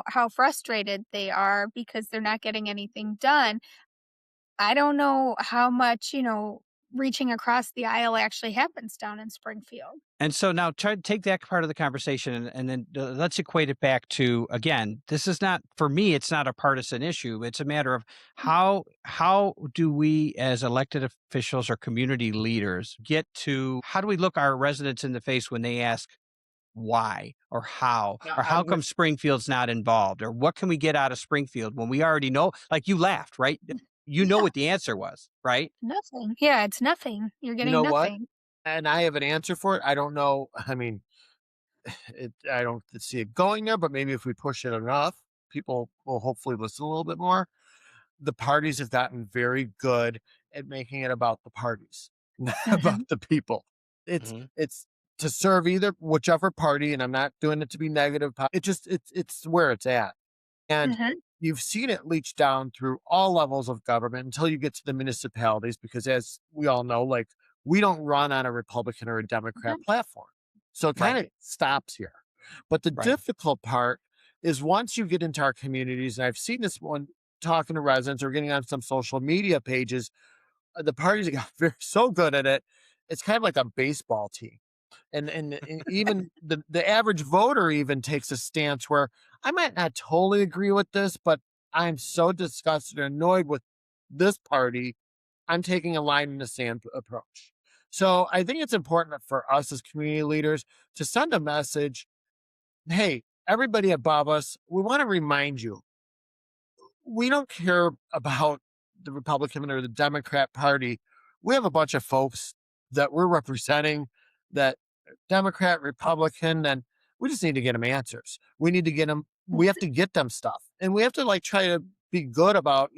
how frustrated they are because they're not getting anything done. I don't know how much, reaching across the aisle actually happens down in Springfield. And so now try to take that part of the conversation and then let's equate it back to, again, this is not, for me, it's not a partisan issue. It's a matter of how do we as elected officials or community leaders how do we look our residents in the face when they ask why or how, or how come Springfield's not involved, or what can we get out of Springfield when we already know, like you laughed, right? You know what the answer was, right? Nothing. Yeah, it's nothing. You're getting What? nothing. And I have an answer for it. I don't know. I mean, I don't see it going there, but maybe if we push it enough, people will hopefully listen a little bit more. The parties have gotten very good at making it about the parties, not about the people. It's to serve whichever party, and I'm not doing it to be negative. It's where it's at. And you've seen it leach down through all levels of government until you get to the municipalities, because as we all know, like, we don't run on a Republican or a Democrat platform. So it kind of stops here. But the difficult part is once you get into our communities, and I've seen this one talking to residents or getting on some social media pages, the parties got so good at it. It's kind of like a baseball team. And even the average voter even takes a stance where I might not totally agree with this, but I'm so disgusted and annoyed with this party, I'm taking a line in the sand approach. So I think it's important for us as community leaders to send a message. Hey, everybody above us, we want to remind you, we don't care about the Republican or the Democrat Party. We have a bunch of folks that we're representing that Democrat, Republican, and we just need to get them answers. We need to get them, we have to get them stuff. And we have to try to be good about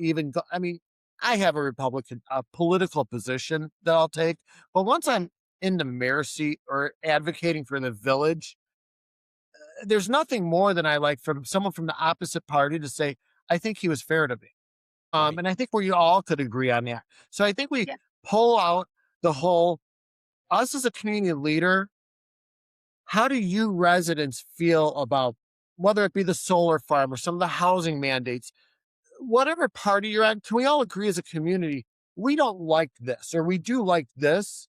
I have a political position that I'll take, but once I'm in the mayor seat or advocating for the village, there's nothing more than I like from someone from the opposite party to say, I think he was fair to me. And I think we all could agree on that. So I think we pull out the whole, us as a community leader, how do you residents feel about whether it be the solar farm or some of the housing mandates, whatever party you're on, can we all agree as a community, we don't like this or we do like this?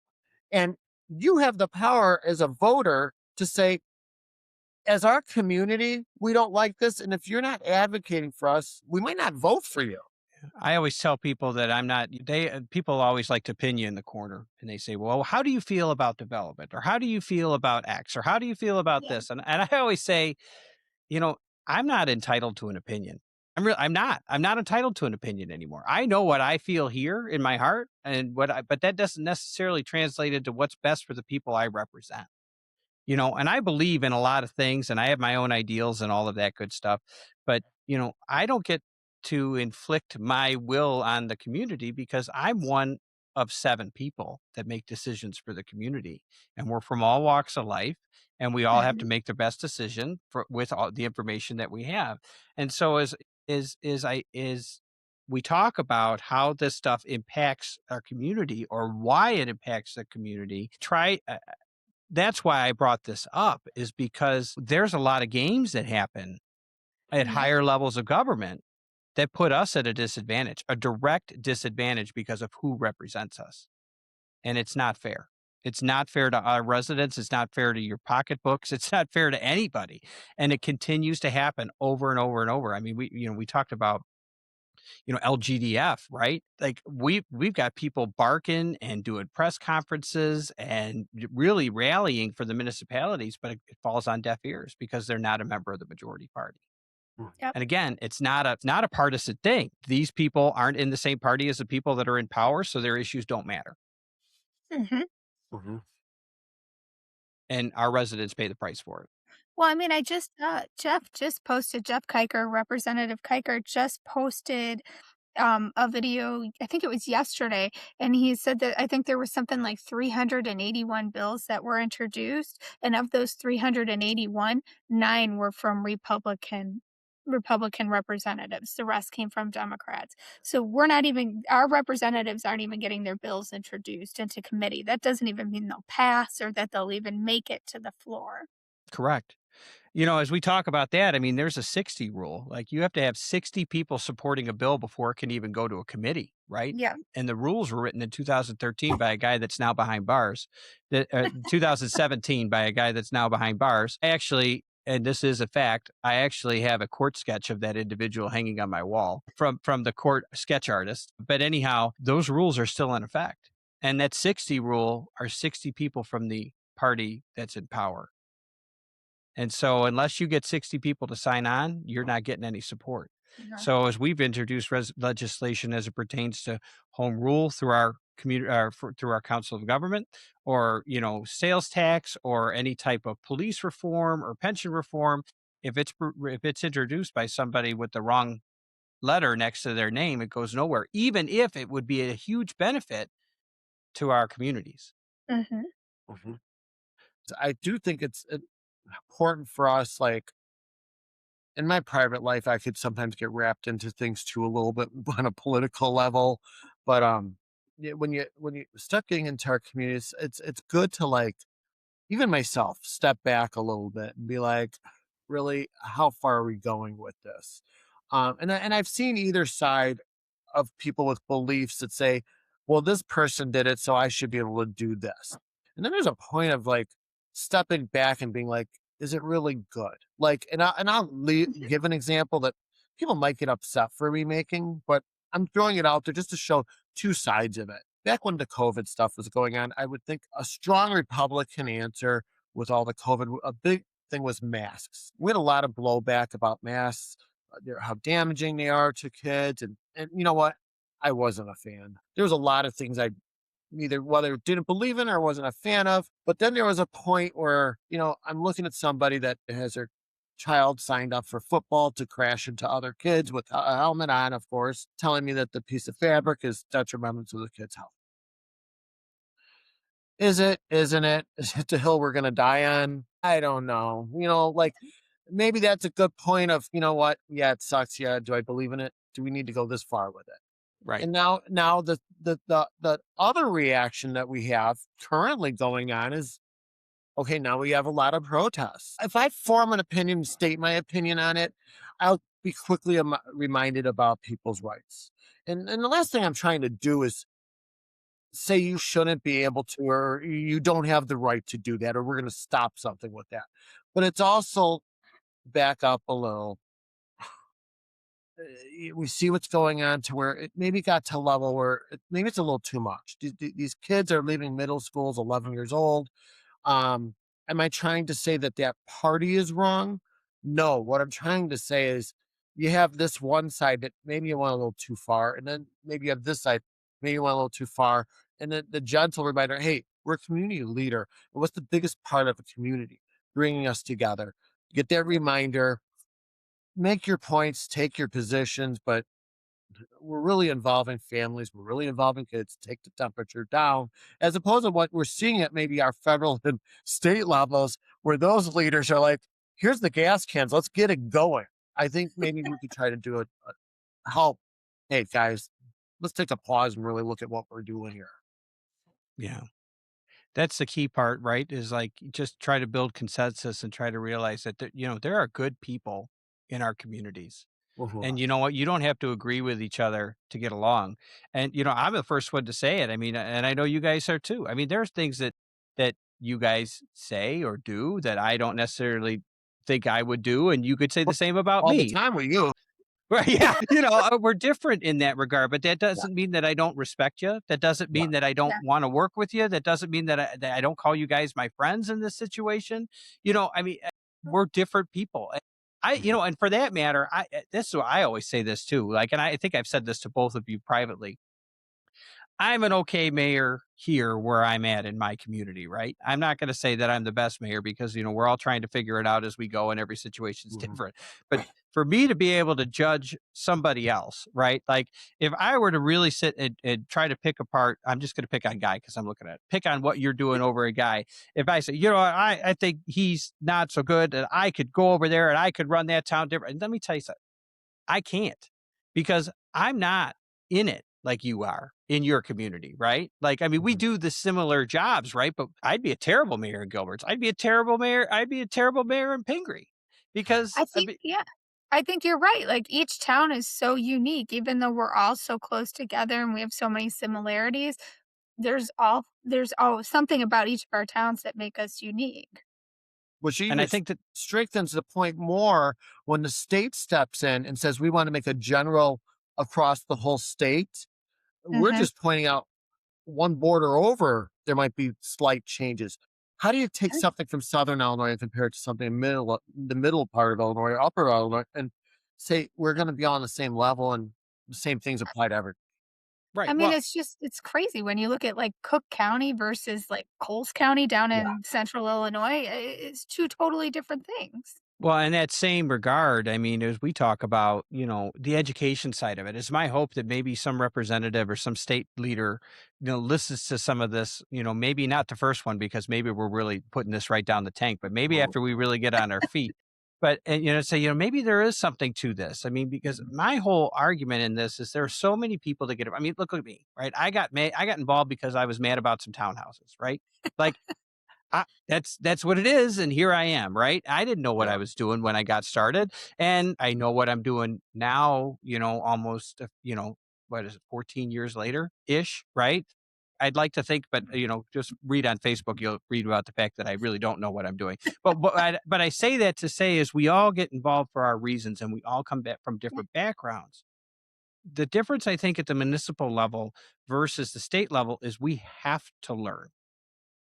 And you have the power as a voter to say, as our community, we don't like this. And if you're not advocating for us, we might not vote for you. I always tell people that people always like to pin you in the corner and they say, well, how do you feel about development? Or how do you feel about X? Or how do you feel about this? And I always say, I'm not entitled to an opinion. I'm not entitled to an opinion anymore. I know what I feel here in my heart but that doesn't necessarily translate into what's best for the people I represent. And I believe in a lot of things and I have my own ideals and all of that good stuff. But, I don't get to inflict my will on the community because I'm one of 7 people that make decisions for the community. And we're from all walks of life and we all have to make the best decision with all the information that we have. And so as we talk about how this stuff impacts our community or why it impacts the community, that's why I brought this up, is because there's a lot of games that happen at higher levels of government that put us at a disadvantage, a direct disadvantage because of who represents us. And it's not fair. It's not fair to our residents. It's not fair to your pocketbooks. It's not fair to anybody. And it continues to happen over and over and over. I mean, we talked about, LGDF, right? Like we've got people barking and doing press conferences and really rallying for the municipalities, but it falls on deaf ears because they're not a member of the majority party. Yep. And again, it's not a partisan thing. These people aren't in the same party as the people that are in power, so their issues don't matter. hmm And our residents pay the price for it. Well, I mean, Jeff just posted, Jeff Kiker, Representative Kiker just posted a video, I think it was yesterday, and he said that I think there was something like 381 bills that were introduced, and of those 381, 9 were from Republican representatives. The rest came from Democrats. So our representatives aren't even getting their bills introduced into committee. That doesn't even mean they'll pass or that they'll even make it to the floor. Correct. As we talk about that, I mean, there's a 60 rule. Like you have to have 60 people supporting a bill before it can even go to a committee, right? Yeah. And the rules were written in 2013 by a guy that's now behind bars. 2017 by a guy that's now behind bars. Actually, and this is a fact, I actually have a court sketch of that individual hanging on my wall from the court sketch artist. But anyhow, those rules are still in effect. And that 60 rule are 60 people from the party that's in power. And so unless you get 60 people to sign on, you're not getting any support. Yeah. So as we've introduced legislation as it pertains to home rule through our community, through our council of government, or sales tax, or any type of police reform or pension reform, if it's introduced by somebody with the wrong letter next to their name, it goes nowhere, even if it would be a huge benefit to our communities. Mm-hmm. So I do think it's important for us, like in my private life, I could sometimes get wrapped into things too a little bit on a political level. But when you start getting into our communities, it's good to, like, even myself, step back a little bit and be like, really, how far are we going with this? And I've seen either side of people with beliefs that say, well, this person did it, so I should be able to do this. And then there's a point of, like, stepping back and being like, is it really good? Like, give an example that people might get upset for me making, but I'm throwing it out there just to show two sides of it. Back when the COVID stuff was going on, I would think a strong Republican answer with all the COVID, a big thing was masks. We had a lot of blowback about masks, how damaging they are to kids. And you know what? I wasn't a fan. There was a lot of things I either whether didn't believe in or wasn't a fan of. But then there was a point where, I'm looking at somebody that has their child signed up for football to crash into other kids with a helmet on, of course, telling me that the piece of fabric is detrimental to the kid's health. Is it? Isn't it? Is it the hill we're going to die on? I don't know. Like, maybe that's a good point of, you know what? Yeah, it sucks. Yeah. Do I believe in it? Do we need to go this far with it? Right. And now the other reaction that we have currently going on is, okay, now we have a lot of protests. If I form an opinion, state my opinion on it, I'll be quickly reminded about people's rights. And the last thing I'm trying to do is say you shouldn't be able to, or you don't have the right to do that, or we're going to stop something with that. But it's also, back up a little. We see what's going on to where it maybe got to a level where maybe it's a little too much. These kids are leaving middle schools 11 years old. Am I trying to say that party is wrong? No, what I'm trying to say is you have this one side that maybe you went a little too far, and then maybe you have this side, maybe you went a little too far. And then the gentle reminder, hey, we're a community leader. And what's the biggest part of a community? Bringing us together. Get that reminder, make your points, take your positions, but we're really involving families. We're really involving kids. Take the temperature down, as opposed to what we're seeing at maybe our federal and state levels, where those leaders are like, here's the gas cans. Let's get it going. I think maybe we could try to do it. Help. Hey, guys, let's take a pause and really look at what we're doing here. Yeah. That's the key part, right? Is like just try to build consensus and try to realize that there are good people in our communities. And you know what? You don't have to agree with each other to get along. And, I'm the first one to say it. I mean, and I know you guys are too. I mean, there's things that you guys say or do that I don't necessarily think I would do. And you could say the same about all the me. time with you. Right. Yeah. We're different in that regard, but that doesn't mean that I don't respect you. That doesn't mean that I don't want to work with you. That doesn't mean that I don't call you guys my friends in this situation. I mean, we're different people. And for that matter, this is what I always say this too. Like, and I think I've said this to both of you privately. I'm an okay mayor here where I'm at in my community, right? I'm not going to say that I'm the best mayor because, we're all trying to figure it out as we go and every situation's different. But for me to be able to judge somebody else, right? Like if I were to really sit and try to pick apart, I'm just going to pick on Guy because I'm looking at it, pick on what you're doing over a Guy. If I say, I think he's not so good and I could go over there and I could run that town different. And let me tell you something, I can't because I'm not in it like you are in your community, right? Like, I mean, we do the similar jobs, right? But I'd be a terrible mayor in Gilbert's. I'd be a terrible mayor in Pingree because I think you're right. Like each town is so unique, even though we're all so close together and we have so many similarities. There's something about each of our towns that make us unique. Which even and I think that strengthens the point more when the state steps in and says we want to make a general across the whole state. We're just pointing out one border over, there might be slight changes. How do you take something from Southern Illinois and compare it to something in the middle part of Illinois, or upper Illinois, and say we're going to be on the same level and the same things apply to everyone? right. I mean, it's crazy when you look at like Cook County versus like Coles County down in central Illinois. It's two totally different things. Well, in that same regard, I mean, as we talk about, the education side of it, it's my hope that maybe some representative or some state leader, listens to some of this, maybe not the first one, because maybe we're really putting this right down the tank, but maybe after we really get on our feet. But, say, maybe there is something to this. I mean, because my whole argument in this is there are so many people that get, I mean, look at me, right? I got involved because I was mad about some townhouses, right? Like, that's what it is. And here I am, right? I didn't know what I was doing when I got started. And I know what I'm doing now, almost, what is it, 14 years later ish, right? I'd like to think, but just read on Facebook, you'll read about the fact that I really don't know what I'm doing. But I say that to say is we all get involved for our reasons and we all come back from different backgrounds. The difference, I think, at the municipal level versus the state level is we have to learn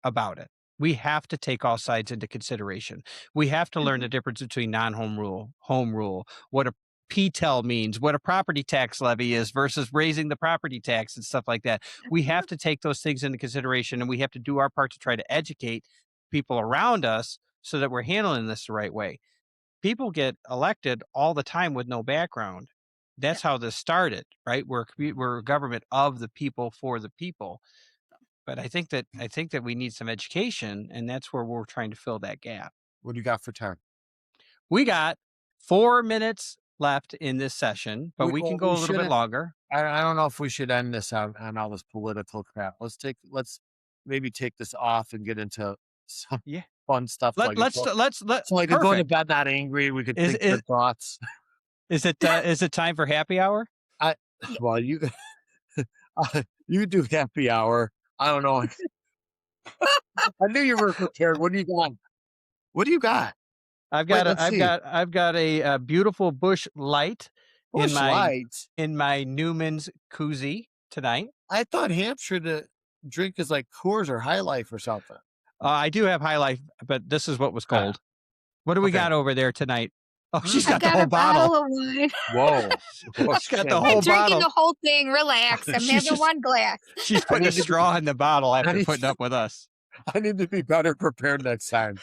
about it. We have to take all sides into consideration. We have to learn the difference between non-home rule, home rule, what a PTEL means, what a property tax levy is versus raising the property tax and stuff like that. We have to take those things into consideration and we have to do our part to try to educate people around us so that we're handling this the right way. People get elected all the time with no background. That's how this started, right? We're a government of the people for the people. But I think that we need some education, and that's where we're trying to fill that gap. What do you got for time? We got 4 minutes left in this session, but we can go a little bit longer. I don't know if we should end this on all this political crap. Let's maybe take this off and get into some fun stuff. Let's so I could go to bed not angry. We could think good thoughts. Is it time for happy hour? Well, you do happy hour. I don't know. I knew you were prepared. What do you got? What do you got? I've got a beautiful Busch Light in my Newman's koozie tonight. I thought Hampshire to drink is like Coors or High Life or something. I do have High Life, but this is what was cold. What do we got over there tonight? Oh, she's got the whole bottle. Of wine. Whoa. She's got the whole bottle. I'm drinking the whole thing. Relax. I'm having one glass. She's putting a straw in the bottle after putting up with us. I need to be better prepared next time.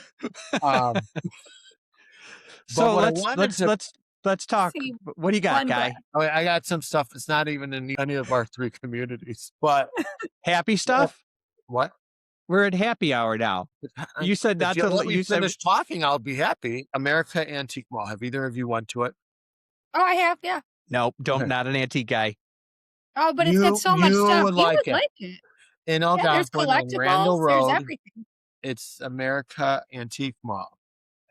So let's talk. What do you got, Guy? I got some stuff that's not even in any of our 3 communities, but happy stuff. What? We're at happy hour now. You said not to let me finish talking. I'll be happy. America Antique Mall. Have either of you went to it? Oh, I have. Yeah. Nope. Not an antique guy. Oh, but it's got so much stuff. You would like it. In Algonquin on Randall Road. There's everything. It's America Antique Mall.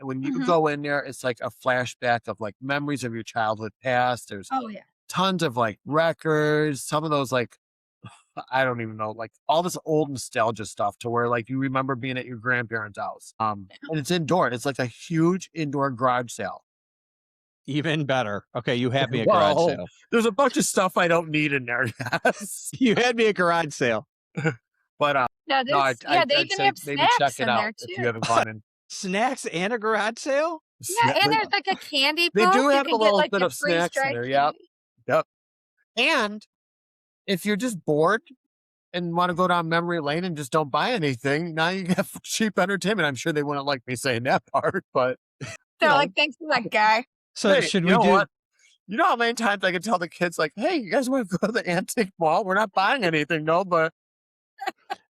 when you Mhm. go in there, it's like a flashback of like memories of your childhood past. There's Oh, yeah. tons of like records, some of those like I don't even know, like all this old nostalgia stuff to where like you remember being at your grandparents' house. And it's indoor. It's like a huge indoor garage sale. Even better. Okay, you had me a garage Well, sale. there's a bunch of stuff I don't need in there. Yes. You had me a garage sale. But Now no, this, yeah, they I'd even say have maybe check snacks it in there out if you too. haven't gone in. Snacks and a garage sale? Yeah, and there's like a candy They booth. do You have can a get little like bit the of snacks in freeze-dried there. Yep. candy. Yep. And if you're just bored and want to go down memory lane and just don't buy anything, now you have cheap entertainment. I'm sure they wouldn't like me saying that part, but They're know. like, thanks for that guy. So hey, should you we know do what? You know how many times I can tell the kids like, hey, you guys want to go to the antique mall? We're not buying anything, no, but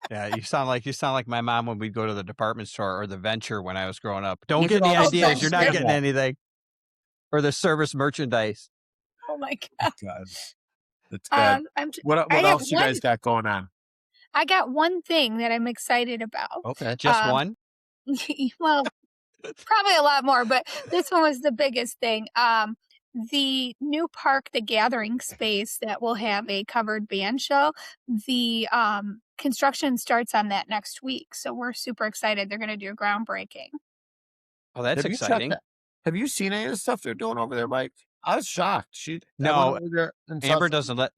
Yeah, you sound like my mom when we'd go to the department store or the Venture when I was growing up. Don't look get at any all the ideas. stuff You're in not that getting mall. anything. Or the service merchandise. Oh my god. God, that's good. What I have else you one. guys got going on? I got one thing that I'm excited about. Okay. Just one? Well, probably a lot more, but this one was the biggest thing. The new park, the gathering space that will have a covered band show, the construction starts on that next week. So we're super excited. They're going to do a groundbreaking. Oh, that's Have you checked exciting. that? Have you seen any of the stuff they're doing over there, Mike? I was shocked. I No, went over there and saw Amber some-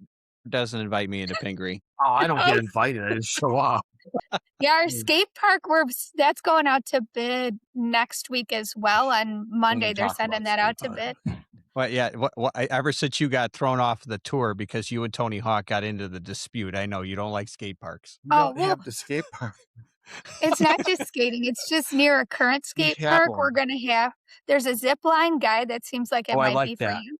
doesn't invite me into Pingree. Oh, I don't get invited. I just show up. Yeah, our skate park, that's going out to bid next week as well. On Monday, they're talk sending about that out skate to bid. Well, yeah. Ever since you got thrown off the tour because you and Tony Hawk got into the dispute, I know you don't like skate parks. We don't have the skate park. It's not just skating. It's just near a current skate have park. one. We're going to have, there's a zip line guide that seems like it Oh, I might like be for that. you.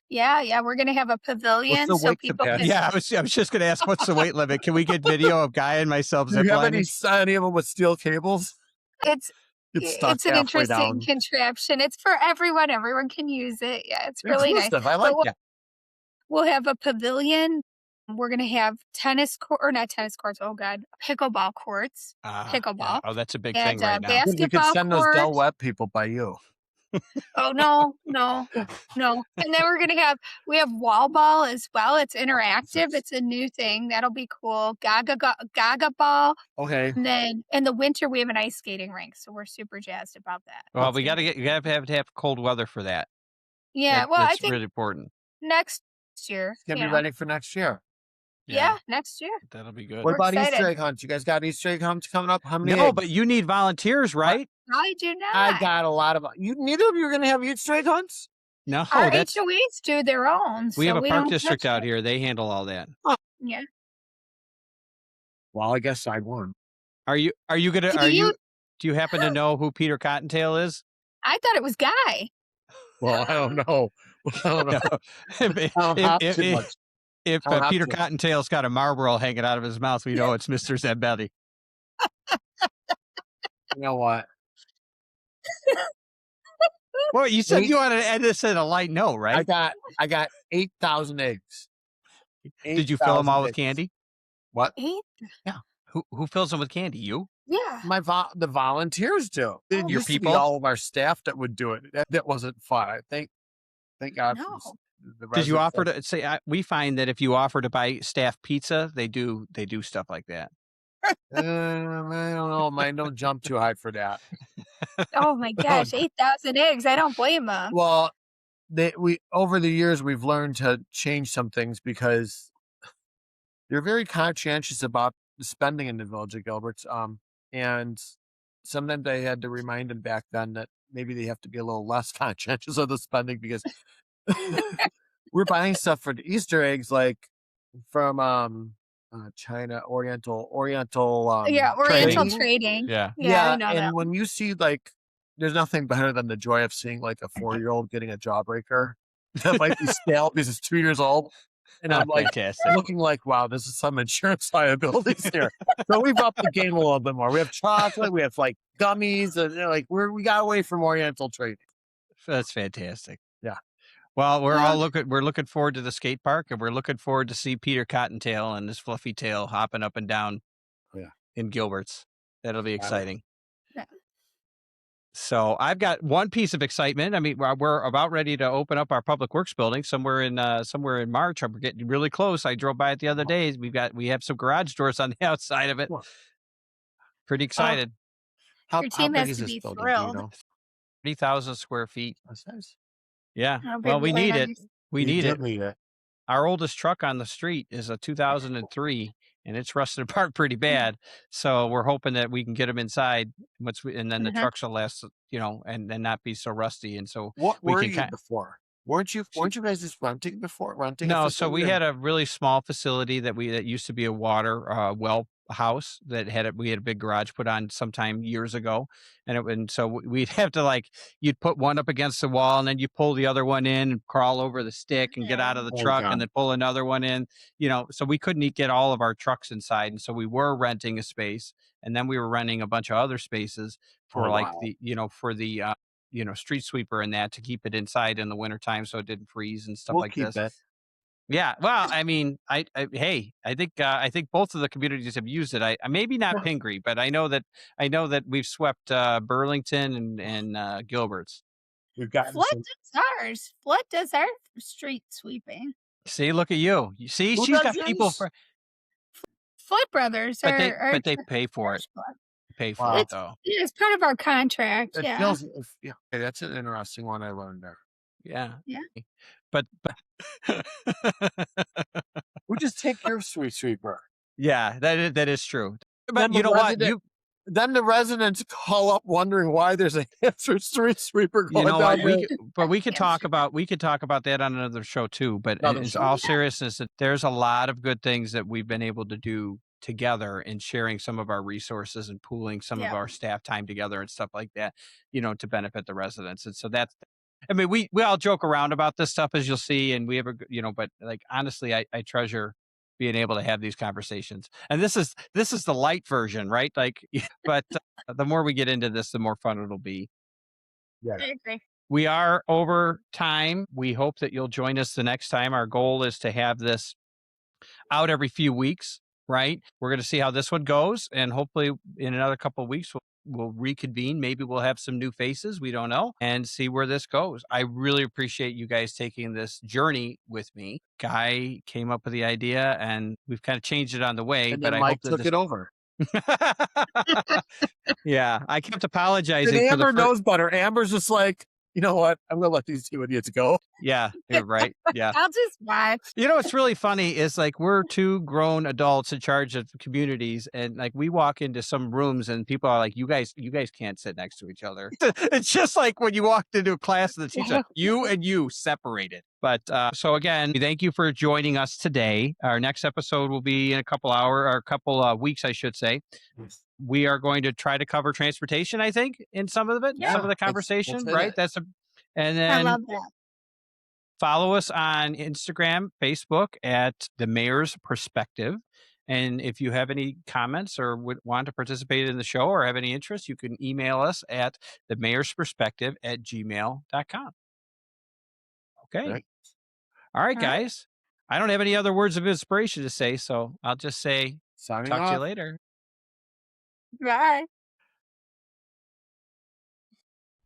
Yeah. We're going to have a pavilion the so weight people can. capacity? Yeah, I was just going to ask, what's the weight limit? Can we get video of Guy and myself Do you have ziplining? any of them with steel cables? It's stuck it's an halfway interesting down. contraption. It's for everyone. Everyone can use it. Yeah, it's really nice. Inclusive. I like But that. we'll have a pavilion. We're going to have not tennis courts. Oh God, pickleball courts. Pickleball. Yeah. Oh, that's a big And thing right now. basketball We could send those court. Del Webb people by you. Oh no. And then we have wall ball as well. It's interactive. It's a new thing. That'll be cool. Gaga ball. Okay. And then in the winter we have an ice skating rink. So we're super jazzed about that. Well, you got to have cold weather for that. Yeah. Well, that's I think really important. next year. It's gonna be ready for next year. Yeah, next year. That'll be good. What We're about excited. Easter egg hunts? You guys got Easter egg hunts coming up? How many? No, eggs? but you need volunteers, right? I do not. I got a lot of you. Neither of you are gonna have Easter egg hunts. No, Our that's HOAs do their own. we have a park don't district touch out it. here. They handle all that. Yeah. Well, I guess I won. Are you gonna? Do you happen to know who Peter Cottontail is? I thought it was Guy. Well, I don't know. I don't know. I don't have too much. If I don't have Peter to. Cottontail's got a Marlboro hanging out of his mouth, we know it's Mr. Zambetti. You know what? Well, you said you wanted to end this at a light note, right? I got 8,000 eggs. Did you fill them 8,000 all with eggs. candy? What? Who fills them with candy? You? Yeah. The volunteers do. There Your used to be people? all of our staff that would do it. That wasn't fun. I thank God. No. Did you residents offer that- to say? We find that if you offer to buy staff pizza, they do stuff like that. I don't know. Mine don't jump too high for that. Oh my gosh, 8,000 eggs. I don't blame them. Well, we over the years we've learned to change some things because they're very conscientious about the spending in the village of Gilbert's. And sometimes I had to remind them back then that maybe they have to be a little less conscientious of the spending because we're buying stuff for the Easter eggs like from China, Oriental Oriental trading. Yeah. Yeah, I know and that. when you see like, there's nothing better than the joy of seeing like a 4-year-old getting a jawbreaker that might be stale because it's 2 years old, and I'm like Fantastic. looking like, wow, this is some insurance liabilities here. So we've upped the game a little bit more. We have chocolate, we have like gummies, and like we got away from Oriental trading. That's fantastic. Yeah. Well, we're looking forward to the skate park, and we're looking forward to see Peter Cottontail and his fluffy tail hopping up and down in Gilbert's. That'll be exciting. Yeah. So I've got one piece of excitement. I mean, we're about ready to open up our public works building somewhere in March. We're getting really close. I drove by it the other day. We have some garage doors on the outside of it. Pretty excited. How Your team big has is to this be building? Do you thrilled. know? 30,000 square feet. That's nice. Yeah. How big Well, we will need that it. be? We need it. Need it. Our oldest truck on the street is a 2003, and it's rusted apart pretty bad. So we're hoping that we can get them inside and then the trucks will last, and not be so rusty. And so What we were can you before? Weren't you guys just renting before? Renting? No, so we had a really small facility that used to be a water well house that we had a big garage put on sometime years ago, and so we'd have to you'd put one up against the wall and then you pull the other one in and crawl over the stick and get out of the truck and then pull another one in, so we couldn't get all of our trucks inside, and so we were renting a space, and then we were renting a bunch of other spaces for the street sweeper and that to keep it inside in the wintertime so it didn't freeze and stuff like this. It. Yeah, well, I mean, I think both of the communities have used it. I maybe not Pingree, but I know that we've swept Burlington and Gilbert's. We've got Flood does ours. Flood does our street sweeping. See, look at you. You see, Who she's does got people yours? Flood Brothers but are they pay for it. Flood. Pay for it though. It's part of our contract. It Yeah. feels, yeah, that's an interesting one I learned there. Yeah. Yeah. But We just take care of street sweeper. yeah, that is true. But Then you the know what? Then the residents call up wondering why there's a hamster street sweeper going You know what? down. We could talk about that on another show too. But in all seriousness, there's a lot of good things that we've been able to do together in sharing some of our resources and pooling some of our staff time together and stuff like that, to benefit the residents. And so we all joke around about this stuff, as you'll see, and we have but honestly, I treasure being able to have these conversations. And this is the light version, right? But the more we get into this, the more fun it'll be. Yeah. I agree. We are over time. We hope that you'll join us the next time. Our goal is to have this out every few weeks, right? We're going to see how this one goes, and hopefully in another couple of weeks we'll reconvene. Maybe we'll have some new faces, we don't know, and see where this goes. I really appreciate you guys taking this journey with me. Guy came up with the idea, and we've kind of changed it on the way. And but then Mike took it over. Yeah, I kept apologizing. And Amber knows better. Amber's just like, you know what? I'm going to let these two idiots go. Yeah, you're right. Yeah. I'll just watch. What's really funny is we're two grown adults in charge of communities, and we walk into some rooms and people are like, you guys can't sit next to each other. It's just like when you walked into a class and the teacher, you and you separated. But so again, thank you for joining us today. Our next episode will be in a couple weeks, I should say. We are going to try to cover transportation, I think, in some of it, some of the conversation, right? And then I love that. follow us on Instagram, Facebook at The Mayor's Perspective. And if you have any comments or would want to participate in the show or have any interest, you can email us at themayorsperspective@gmail.com. Okay. Right. All right, guys. I don't have any other words of inspiration to say, so I'll just say, talk to you later. Bye.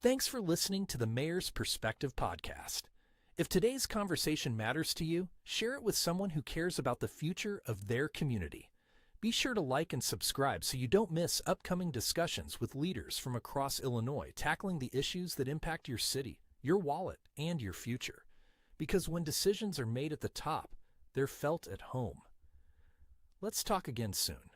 Thanks for listening to the Mayor's Perspective podcast. If today's conversation matters to you, share it with someone who cares about the future of their community. Be sure to like and subscribe so you don't miss upcoming discussions with leaders from across Illinois tackling the issues that impact your city, your wallet, and your future. Because when decisions are made at the top, they're felt at home. Let's talk again soon.